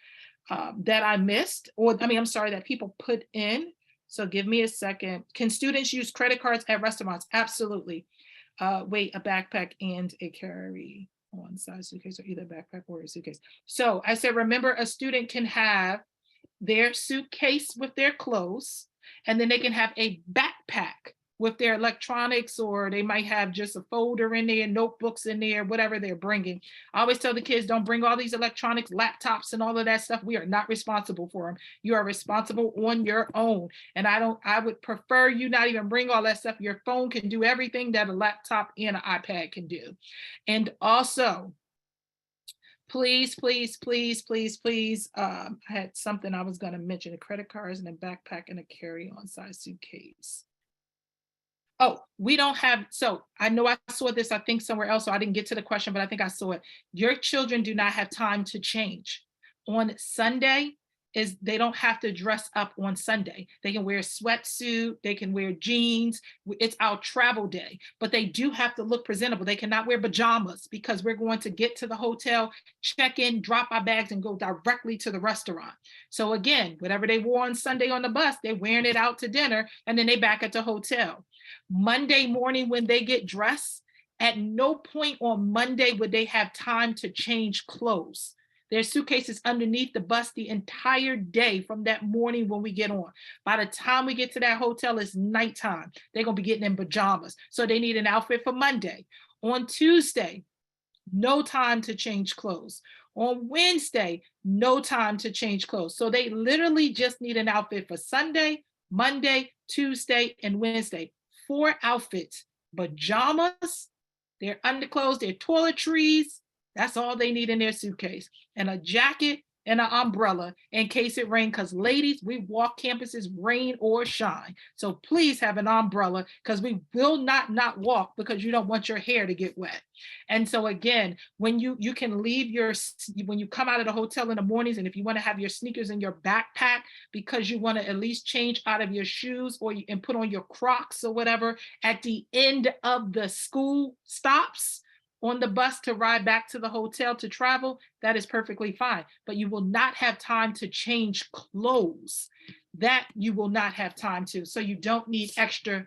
that I missed, that people put in. So give me a second. Can students use credit cards at restaurants? Absolutely. Wait, a backpack and a carry on size suitcase, or either backpack or a suitcase. So I said, remember, a student can have their suitcase with their clothes, and then they can have a backpack with their electronics, or they might have just a folder in there, notebooks in there, whatever they're bringing. I always tell the kids, don't bring all these electronics, laptops, and all of that stuff. We are not responsible for them. You are responsible on your own. And I would prefer you not even bring all that stuff. Your phone can do everything that a laptop and an iPad can do. And also, please, please, please, please, please. I had something I was going to mention: a credit cards and a backpack and a carry-on size suitcase. Oh, we don't have, so I know I saw this, I think somewhere else, so I didn't get to the question, but I think I saw it. Your children do not have time to change. On Sunday, they don't have to dress up on Sunday. They can wear a sweatsuit, they can wear jeans. It's our travel day, but they do have to look presentable. They cannot wear pajamas because we're going to get to the hotel, check in, drop our bags, and go directly to the restaurant. So again, whatever they wore on Sunday on the bus, they're wearing it out to dinner, and then they back at the hotel. Monday morning when they get dressed, at no point on Monday would they have time to change clothes. Their suitcase is underneath the bus the entire day from that morning when we get on. By the time we get to that hotel, it's nighttime. They're going to be getting in pajamas. So they need an outfit for Monday. On Tuesday, no time to change clothes. On Wednesday, no time to change clothes. So they literally just need an outfit for Sunday, Monday, Tuesday, and Wednesday. 4 outfits, pajamas, their underclothes, their toiletries. That's all they need in their suitcase. And a jacket and an umbrella in case it rains. Because ladies, we walk campuses rain or shine. So please have an umbrella because we will not walk because you don't want your hair to get wet. And so again, when you can leave when you come out of the hotel in the mornings, and if you want to have your sneakers in your backpack because you want to at least change out of your shoes and put on your Crocs or whatever at the end of the school stops on the bus to ride back to the hotel to travel, that is perfectly fine. But you will not have time to change clothes. That you will not have time to. So you don't need extra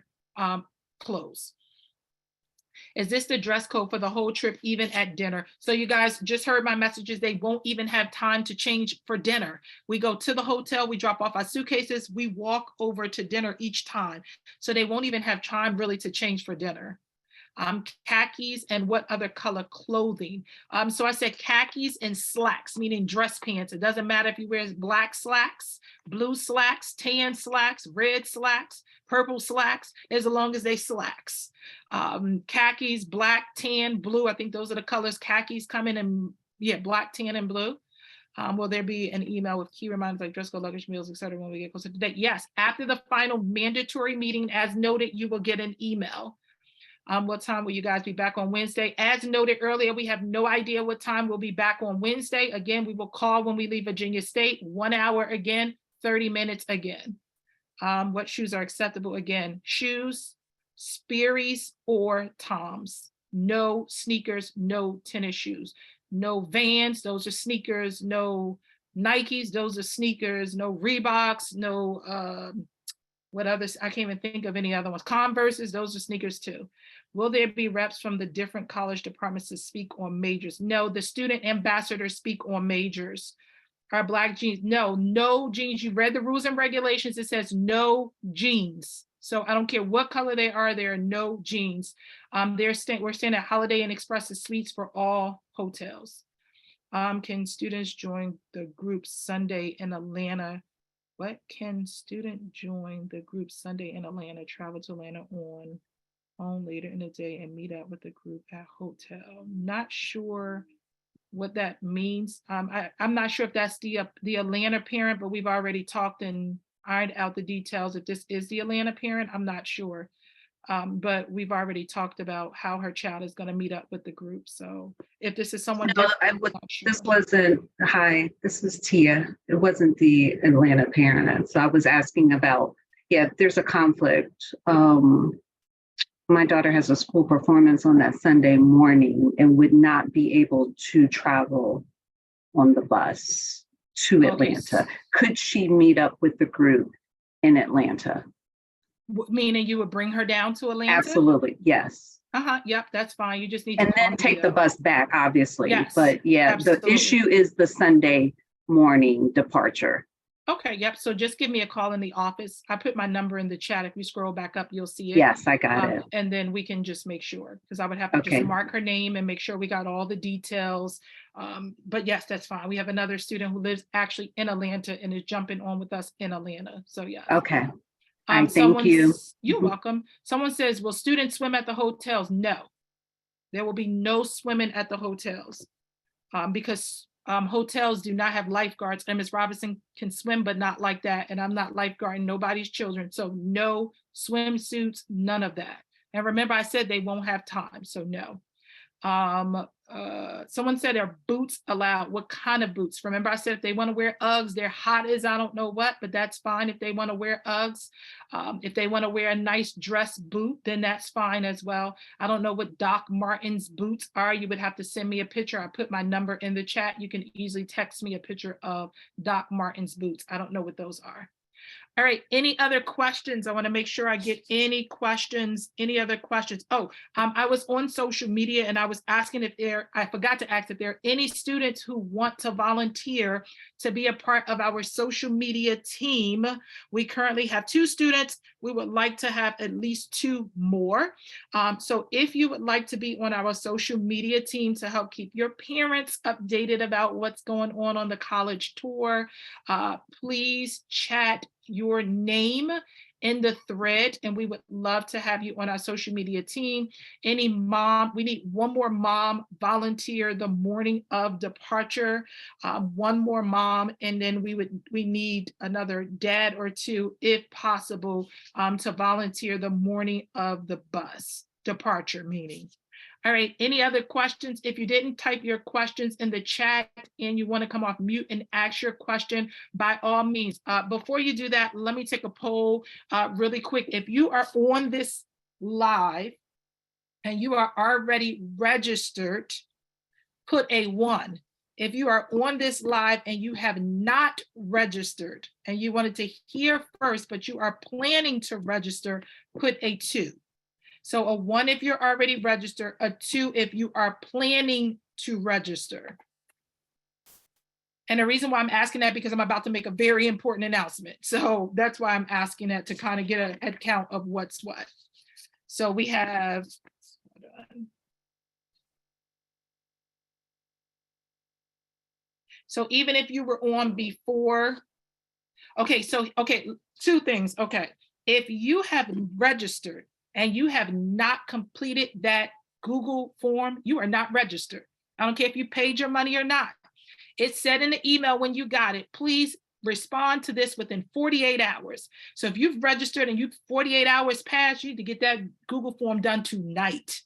clothes. Is this the dress code for the whole trip, even at dinner? So you guys just heard my messages. They won't even have time to change for dinner. We go to the hotel, we drop off our suitcases, we walk over to dinner each time. So they won't even have time really to change for dinner. Khakis and what other color clothing? So I said khakis and slacks, meaning dress pants. It doesn't matter if you wear black slacks, blue slacks, tan slacks, red slacks, purple slacks, as long as they slacks. Khakis, black, tan, blue. I think those are the colors. Khakis come in black, tan, and blue. Will there be an email with key reminders like dress code, luggage, meals, etc. when we get closer to date? Yes, after the final mandatory meeting, as noted, you will get an email. What time will you guys be back on Wednesday? As noted earlier, we have no idea what time we'll be back on Wednesday. Again, we will call when we leave Virginia State, 1 hour again, 30 minutes again. What shoes are acceptable? Again, shoes, Sperry's or Tom's. No sneakers, no tennis shoes. No Vans, those are sneakers. No Nikes, those are sneakers. No Reeboks, no what others? I can't even think of any other ones. Converses, those are sneakers too. Will there be reps from the different college departments to speak on majors? No, the student ambassadors speak on majors. Are black jeans? No jeans. You read the rules and regulations. It says no jeans. So I don't care what color they are, there are no jeans. We're staying at Holiday Inn Express Suites for all hotels. Can students join the group Sunday in Atlanta? What can student join the group Sunday in Atlanta, travel to Atlanta on later in the day and meet up with the group at hotel? Not sure what that means. I'm not sure if that's the Atlanta parent, but we've already talked and ironed out the details. If this is the Atlanta parent, I'm not sure. But we've already talked about how her child is going to meet up with the group. So if this is someone different, I'm not sure. This wasn't, hi, this is Tia. It wasn't the Atlanta parent. So I was asking about, there's a conflict. My daughter has a school performance on that Sunday morning and would not be able to travel on the bus to Atlanta. Could she meet up with the group in Atlanta? Meaning you would bring her down to Atlanta? Absolutely, yes. Yep, that's fine. You just need to then take the bus back, obviously. Yes, but absolutely. The issue is the Sunday morning departure. Okay, yep. So just give me a call in the office. I put my number in the chat. If you scroll back up, you'll see it. Yes, I got it. And then we can just make sure, because I would have to just mark her name and make sure we got all the details. But yes, that's fine. We have another student who lives actually in Atlanta and is jumping on with us in Atlanta. So yeah. Okay. Thank you. You're welcome. Someone says, will students swim at the hotels? No, there will be no swimming at the hotels because hotels do not have lifeguards. And Ms. Robinson can swim, but not like that. And I'm not lifeguarding nobody's children. So no swimsuits, none of that. And remember, I said they won't have time. So no. Someone said, are boots allowed? What kind of boots? Remember, I said if they want to wear Uggs, they're hot as I don't know what, but that's fine if they want to wear Uggs. If they want to wear a nice dress boot, then that's fine as well. I don't know what Doc Martens boots are. You would have to send me a picture. I put my number in the chat. You can easily text me a picture of Doc Martens boots. I don't know what those are. All right, any other questions? I want to make sure I get any questions, any other questions. Oh, I was on social media and I was asking I forgot to ask if there are any students who want to volunteer to be a part of our social media team. We currently have 2 students. We would like to have at least 2 more. So if you would like to be on our social media team to help keep your parents updated about what's going on the college tour, please chat your name in the thread, and we would love to have you on our social media team. Any mom, we need 1 more mom volunteer the morning of departure, 1 more mom, and then we need another dad or 2, if possible, to volunteer the morning of the bus departure meeting. All right, any other questions? If you didn't type your questions in the chat and you want to come off mute and ask your question, by all means. Before you do that, let me take a poll really quick. If you are on this live and you are already registered, put a 1. If you are on this live and you have not registered and you wanted to hear first, but you are planning to register, put a 2. So a 1 if you're already registered, a 2 if you are planning to register. And the reason why I'm asking that, because I'm about to make a very important announcement. So that's why I'm asking that, to kind of get a head count of what's what. So we have, hold on. So even if you were on before, okay, 2 things, okay. If you have registered and you have not completed that Google form, you are not registered. I don't care if you paid your money or not. It said in the email when you got it, please respond to this within 48 hours. So if you've registered and 48 hours passed, you need to get that Google form done tonight.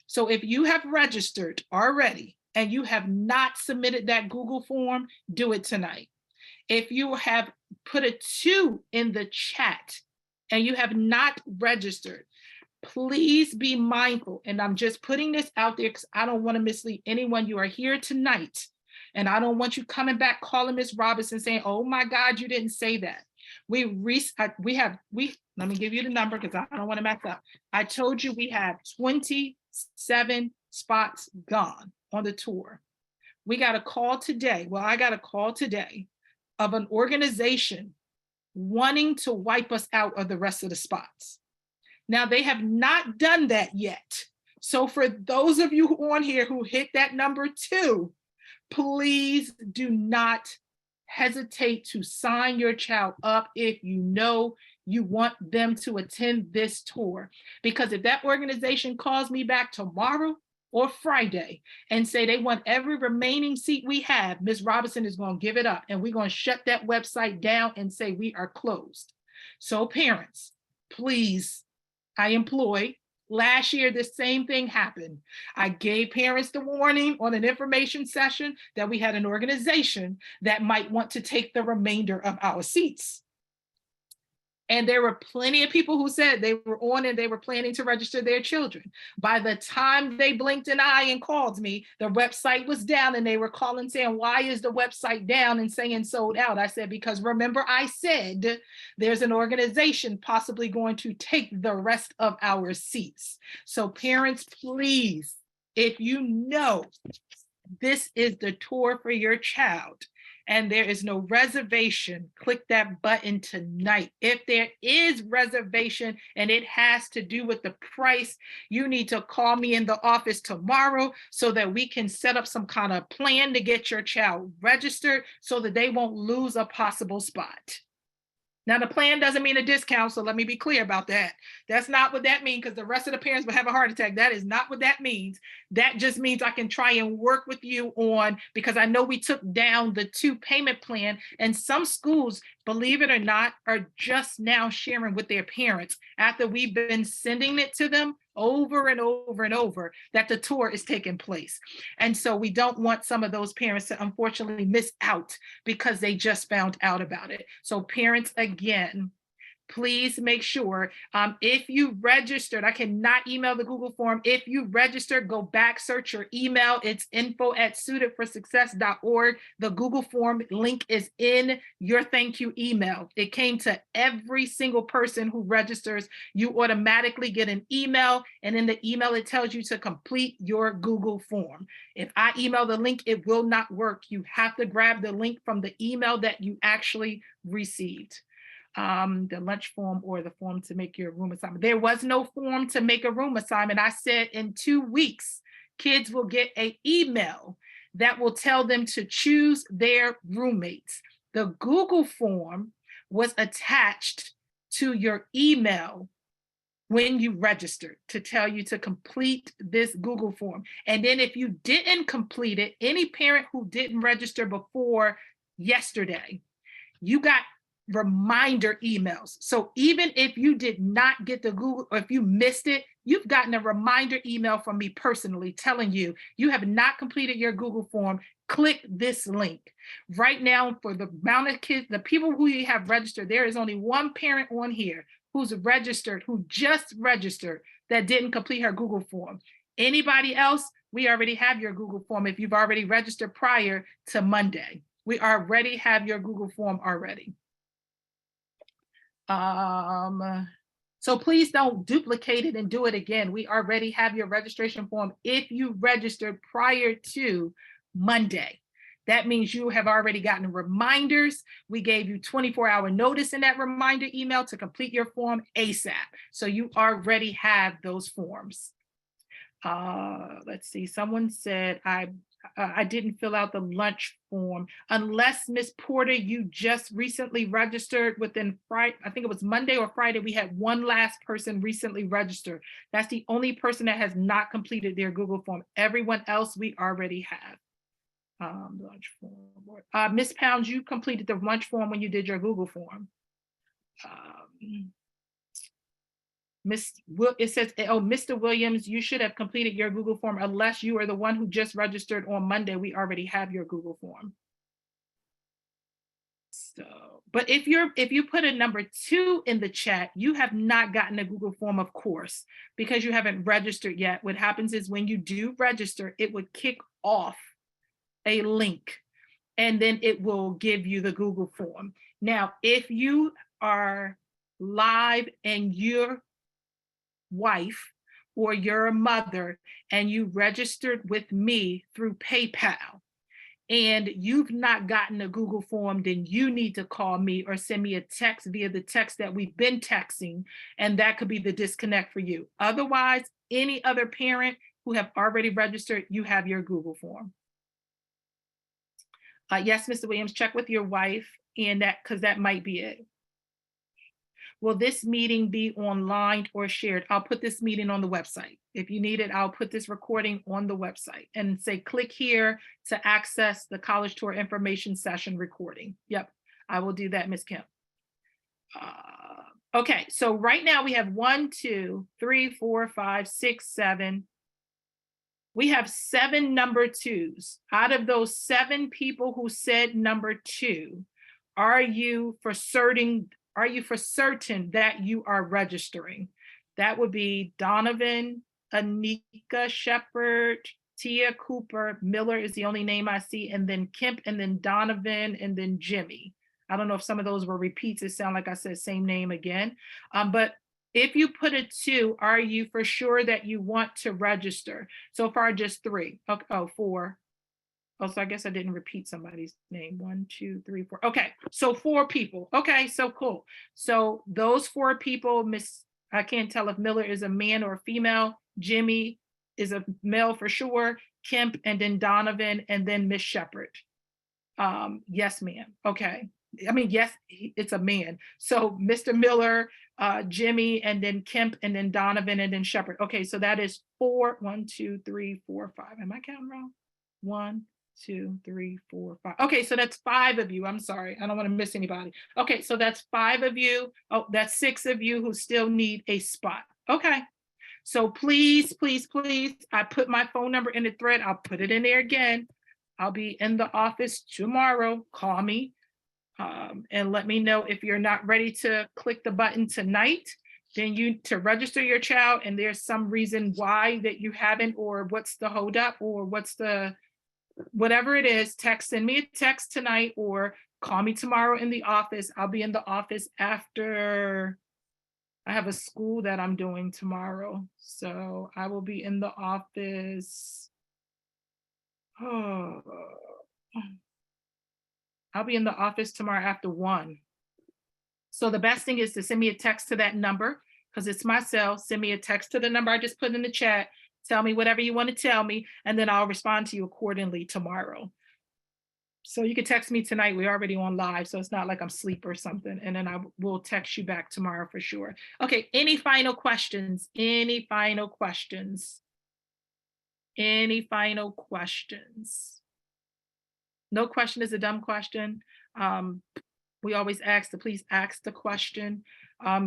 So if you have registered already and you have not submitted that Google form, do it tonight. If you have put a 2 in the chat and you have not registered, please be mindful. And I'm just putting this out there because I don't want to mislead anyone. You are here tonight, and I don't want you coming back calling Ms. Robinson saying, oh my God, you didn't say that. Let me give you the number because I don't want to mess up. I told you we have 27 spots gone on the tour. We got a call today. Well, I got a call today of an organization wanting to wipe us out of the rest of the spots. Now, they have not done that yet. So for those of you on here who hit that number 2, please do not hesitate to sign your child up if you know you want them to attend this tour. Because if that organization calls me back tomorrow or Friday and say they want every remaining seat we have, Ms. Robinson is going to give it up, and we're going to shut that website down and say we are closed. So parents, please, I employ. Last year, the same thing happened. I gave parents the warning on an information session that we had an organization that might want to take the remainder of our seats. And there were plenty of people who said they were on and they were planning to register their children. By the time they blinked an eye and called me, the website was down, and they were calling saying, why is the website down, and saying sold out? I said, because remember I said there's an organization possibly going to take the rest of our seats. So parents, please, if you know this is the tour for your child, and there is no reservation, click that button tonight. If there is reservation and it has to do with the price, you need to call me in the office tomorrow so that we can set up some kind of plan to get your child registered so that they won't lose a possible spot. Now, the plan doesn't mean a discount, so let me be clear about that. That's not what that means, because the rest of the parents will have a heart attack. That is not what that means. That just means I can try and work with you on, because I know we took down the 2 payment plan, and some schools, believe it or not, are just now sharing with their parents after we've been sending it to them over and over and over that the tour is taking place. And so we don't want some of those parents to unfortunately miss out because they just found out about it. So parents, again, please make sure, if you registered, I cannot email the Google form. If you registered, go back, search your email. It's info@suited4success.org. The Google form link is in your thank you email. It came to every single person who registers. You automatically get an email, and in the email, it tells you to complete your Google form. If I email the link, it will not work. You have to grab the link from the email that you actually received. The lunch form or the form to make your room assignment. There was no form to make a room assignment. I said in 2 weeks, kids will get an email that will tell them to choose their roommates. The Google form was attached to your email when you registered to tell you to complete this Google form. And then if you didn't complete it, any parent who didn't register before yesterday, you got reminder emails. So even if you did not get the Google, or if you missed it, you've gotten a reminder email from me personally telling you, you have not completed your Google form. Click this link. Right now, for the amount of kids, the people who you have registered, there is only one parent on here who's registered, who just registered, that didn't complete her Google form. Anybody else, we already have your Google form if you've already registered prior to Monday. We already have your Google form already. So please don't duplicate it and do it again. We already have your registration form if you registered prior to Monday. That means you have already gotten reminders. We gave you 24-hour notice in that reminder email to complete your form ASAP. So you already have those forms. Let's see, someone said, I didn't fill out the lunch form. Unless Miss Porter, you just recently registered within Friday, I think it was Monday or Friday, we had one last person recently registered. That's the only person that has not completed their Google form. Everyone else we already have. Lunch form. Miss Pounds, you completed the lunch form when you did your Google form. It says, oh, Mr. Williams, you should have completed your Google form unless you are the one who just registered on Monday. We already have your Google form. So, but if you put a number 2 in the chat, you have not gotten a Google form, of course, because you haven't registered yet. What happens is when you do register, it would kick off a link, and then it will give you the Google form. Now, if you are live and your wife or your mother and you registered with me through PayPal and you've not gotten a Google form, then you need to call me or send me a text via the text that we've been texting, and that could be the disconnect for you. Otherwise, any other parent who have already registered, you have your Google form. Yes, Mr. Williams, check with your wife, and that, because that might be it. Will this meeting be online or shared? I'll put this meeting on the website. If you need it, I'll put this recording on the website and say, click here to access the college tour information session recording. Yep, I will do that, Ms. Kemp. Okay, so right now we have 1, 2, 3, 4, 5, 6, 7. We have 7 number 2s. Out of those 7 people who said number 2, are you for certain that you are registering? That would be Donovan, Anika Shepherd, Tia Cooper, Miller is the only name I see, and then Kemp, and then Donovan, and then Jimmy. I don't know if some of those were repeats. It sounds like I said same name again. But if you put a 2, are you for sure that you want to register? So far, just 3. Okay, oh, 4. Oh, so I guess I didn't repeat somebody's name. 1, 2, 3, 4. Okay, so 4 people. Okay, so cool. So those 4 people, I can't tell if Miller is a man or a female. Jimmy is a male for sure. Kemp, and then Donovan, and then Miss Shepherd. Yes, ma'am. Okay. I mean, yes, it's a man. So Mr. Miller, Jimmy, and then Kemp, and then Donovan, and then Shepherd. Okay, so that is 4. 1, 2, 3, 4, 5. Am I counting wrong? 1, 2, 3, 4, 5. Okay, so that's 5 of you. I'm sorry, I don't want to miss anybody. Okay, so that's 5 of you. Oh, that's 6 of you who still need a spot. Okay, so please, please, please, I put my phone number in the thread. I'll put it in there again. I'll be in the office tomorrow. Call me. And let me know if you're not ready to click the button tonight, then to register your child and there's some reason why that you haven't, or what's the holdup, or whatever it is, send me a text tonight or call me tomorrow in the office. I'll be in the office after I have a school that I'm doing tomorrow. So I will be in the office. Oh, I'll be in the office tomorrow after 1. So the best thing is to send me a text to that number, because it's my cell. Send me a text to the number I just put in the chat. Tell me whatever you want to tell me, and then I'll respond to you accordingly tomorrow. So you can text me tonight. We're already on live, so it's not like I'm asleep or something. And then I will text you back tomorrow for sure. Okay, any final questions? Any final questions? Any final questions? No question is a dumb question. We always ask to please ask the question,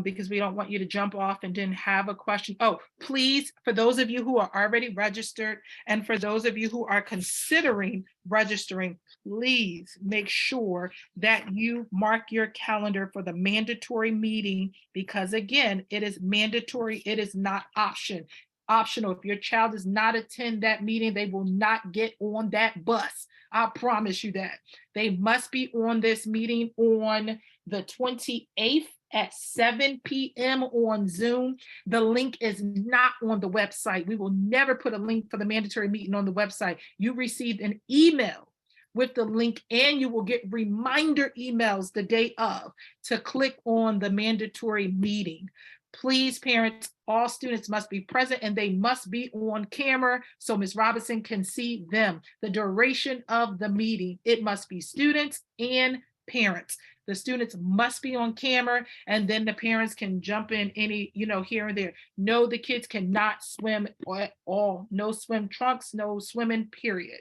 because we don't want you to jump off and didn't have a question. Oh, please, for those of you who are already registered and for those of you who are considering registering, please make sure that you mark your calendar for the mandatory meeting, because again, it is mandatory. It is not optional. If your child does not attend that meeting, they will not get on that bus. I promise you that. They must be on this meeting on the 28th at 7 p.m. on Zoom. The link is not on the website. We will never put a link for the mandatory meeting on the website. You received an email with the link, and you will get reminder emails the day of to click on the mandatory meeting. Please, parents, all students must be present and they must be on camera so Ms. Robinson can see them. The duration of the meeting, it must be students and parents. The students must be on camera, and then the parents can jump in any, here and there. No, the kids cannot swim at all. No swim trunks, no swimming, period.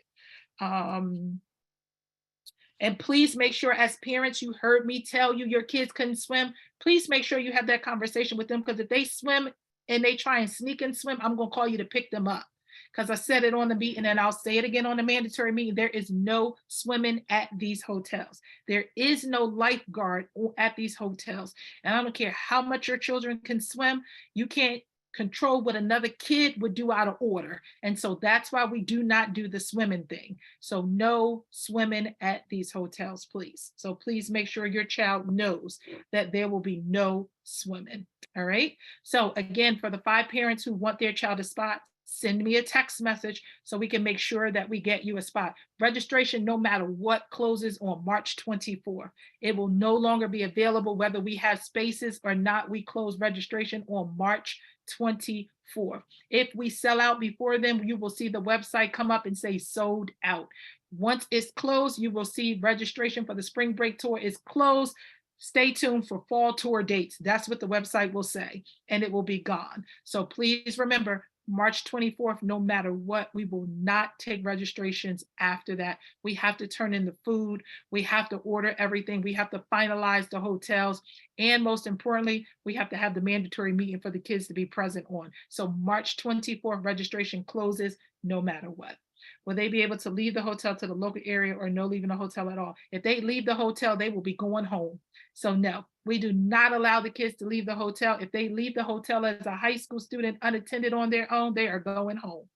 And please make sure, as parents, you heard me tell you your kids couldn't swim. Please make sure you have that conversation with them, because if they swim and they try and sneak and swim, I'm going to call you to pick them up. Because I said it on the meeting and I'll say it again on the mandatory meeting. There is no swimming at these hotels. There is no lifeguard at these hotels. And I don't care how much your children can swim. You can't control what another kid would do out of order. And so that's why we do not do the swimming thing. So no swimming at these hotels, please. So please make sure your child knows that there will be no swimming. All right. So again, for the 5 parents who want their child a spot, send me a text message so we can make sure that we get you a spot. Registration, no matter what, closes on March 24th. It will no longer be available whether we have spaces or not. We close registration on March 24th. If we sell out before then, you will see the website come up and say sold out. Once it's closed, you will see registration for the spring break tour is closed. Stay tuned for fall tour dates. That's what the website will say, and it will be gone. So please remember, March 24th, no matter what, we will not take registrations after that. We have to turn in the food. We have to order everything. We have to finalize the hotels. And most importantly, we have to have the mandatory meeting for the kids to be present on. So March 24th, registration closes no matter what. Will they be able to leave the hotel to the local area or no leaving the hotel at all? If they leave the hotel, they will be going home. So no, we do not allow the kids to leave the hotel. If they leave the hotel as a high school student unattended on their own, they are going home.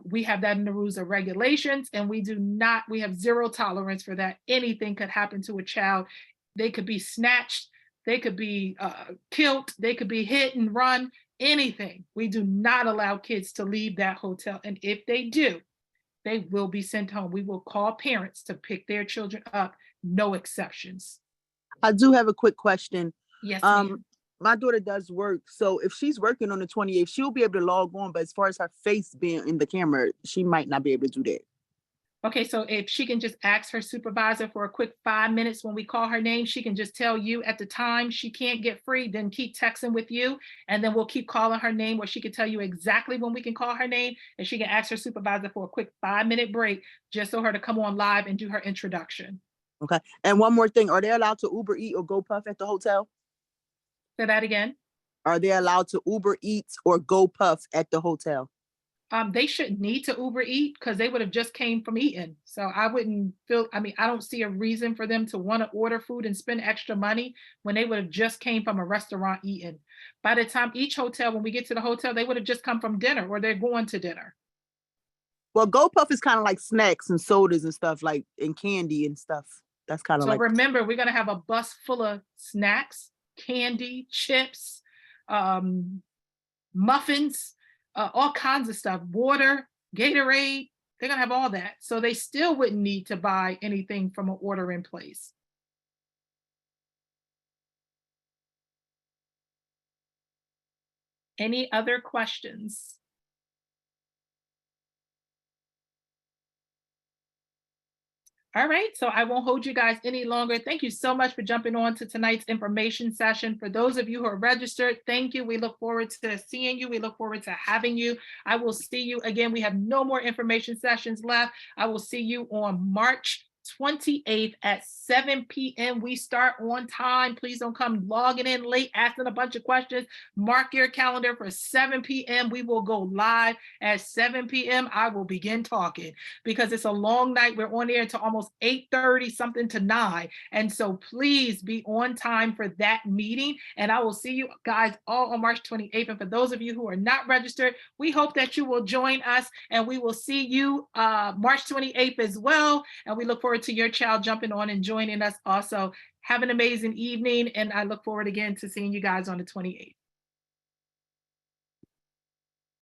We have that in the rules and regulations, and we have zero tolerance for that. Anything could happen to a child. They could be snatched, they could be killed, they could be hit and run, anything. We do not allow kids to leave that hotel. And if they do, they will be sent home. We will call parents to pick their children up, no exceptions. I do have a quick question. Yes, ma'am. My daughter does work, so if she's working on the 28th, she'll be able to log on, but as far as her face being in the camera, she might not be able to do that. Okay, so if she can just ask her supervisor for a quick 5 minutes when we call her name, she can just tell you at the time she can't get free, then keep texting with you, and then we'll keep calling her name, where she can tell you exactly when we can call her name, and she can ask her supervisor for a quick 5-minute break, just so her to come on live and do her introduction. Okay. And one more thing, are they allowed to Uber Eat or GoPuff at the hotel? Say that again. Are they allowed to Uber Eats or GoPuff at the hotel? they shouldn't need to Uber Eat because they would have just came from eating. So I wouldn't feel, I mean, I don't see a reason for them to want to order food and spend extra money when they would have just came from a restaurant eating. By the time each hotel, when we get to the hotel, they would have just come from dinner or they're going to dinner. Well, GoPuff is kind of like snacks and sodas and stuff, like and candy and stuff. That's kind of So like remember, we're gonna have a bus full of snacks, candy, chips, muffins, all kinds of stuff, water, Gatorade. They're gonna have all that. So they still wouldn't need to buy anything from an order in place. Any other questions? All right, so I won't hold you guys any longer. Thank you so much for jumping on to tonight's information session. For those of you who are registered, thank you. We look forward to seeing you. We look forward to having you. I will see you again. We have no more information sessions left. I will see you on March 28th at 7 p.m. We start on time. Please don't come logging in late, asking a bunch of questions. Mark your calendar for 7 p.m. We will go live at 7 p.m. I will begin talking because it's a long night. We're on air until almost 8:30, something to 9. And so please be on time for that meeting. And I will see you guys all on March 28th. And for those of you who are not registered, we hope that you will join us and we will see you March 28th as well. And we look forward to your child jumping on and joining us also. Have an amazing evening. And I look forward again to seeing you guys on the 28th.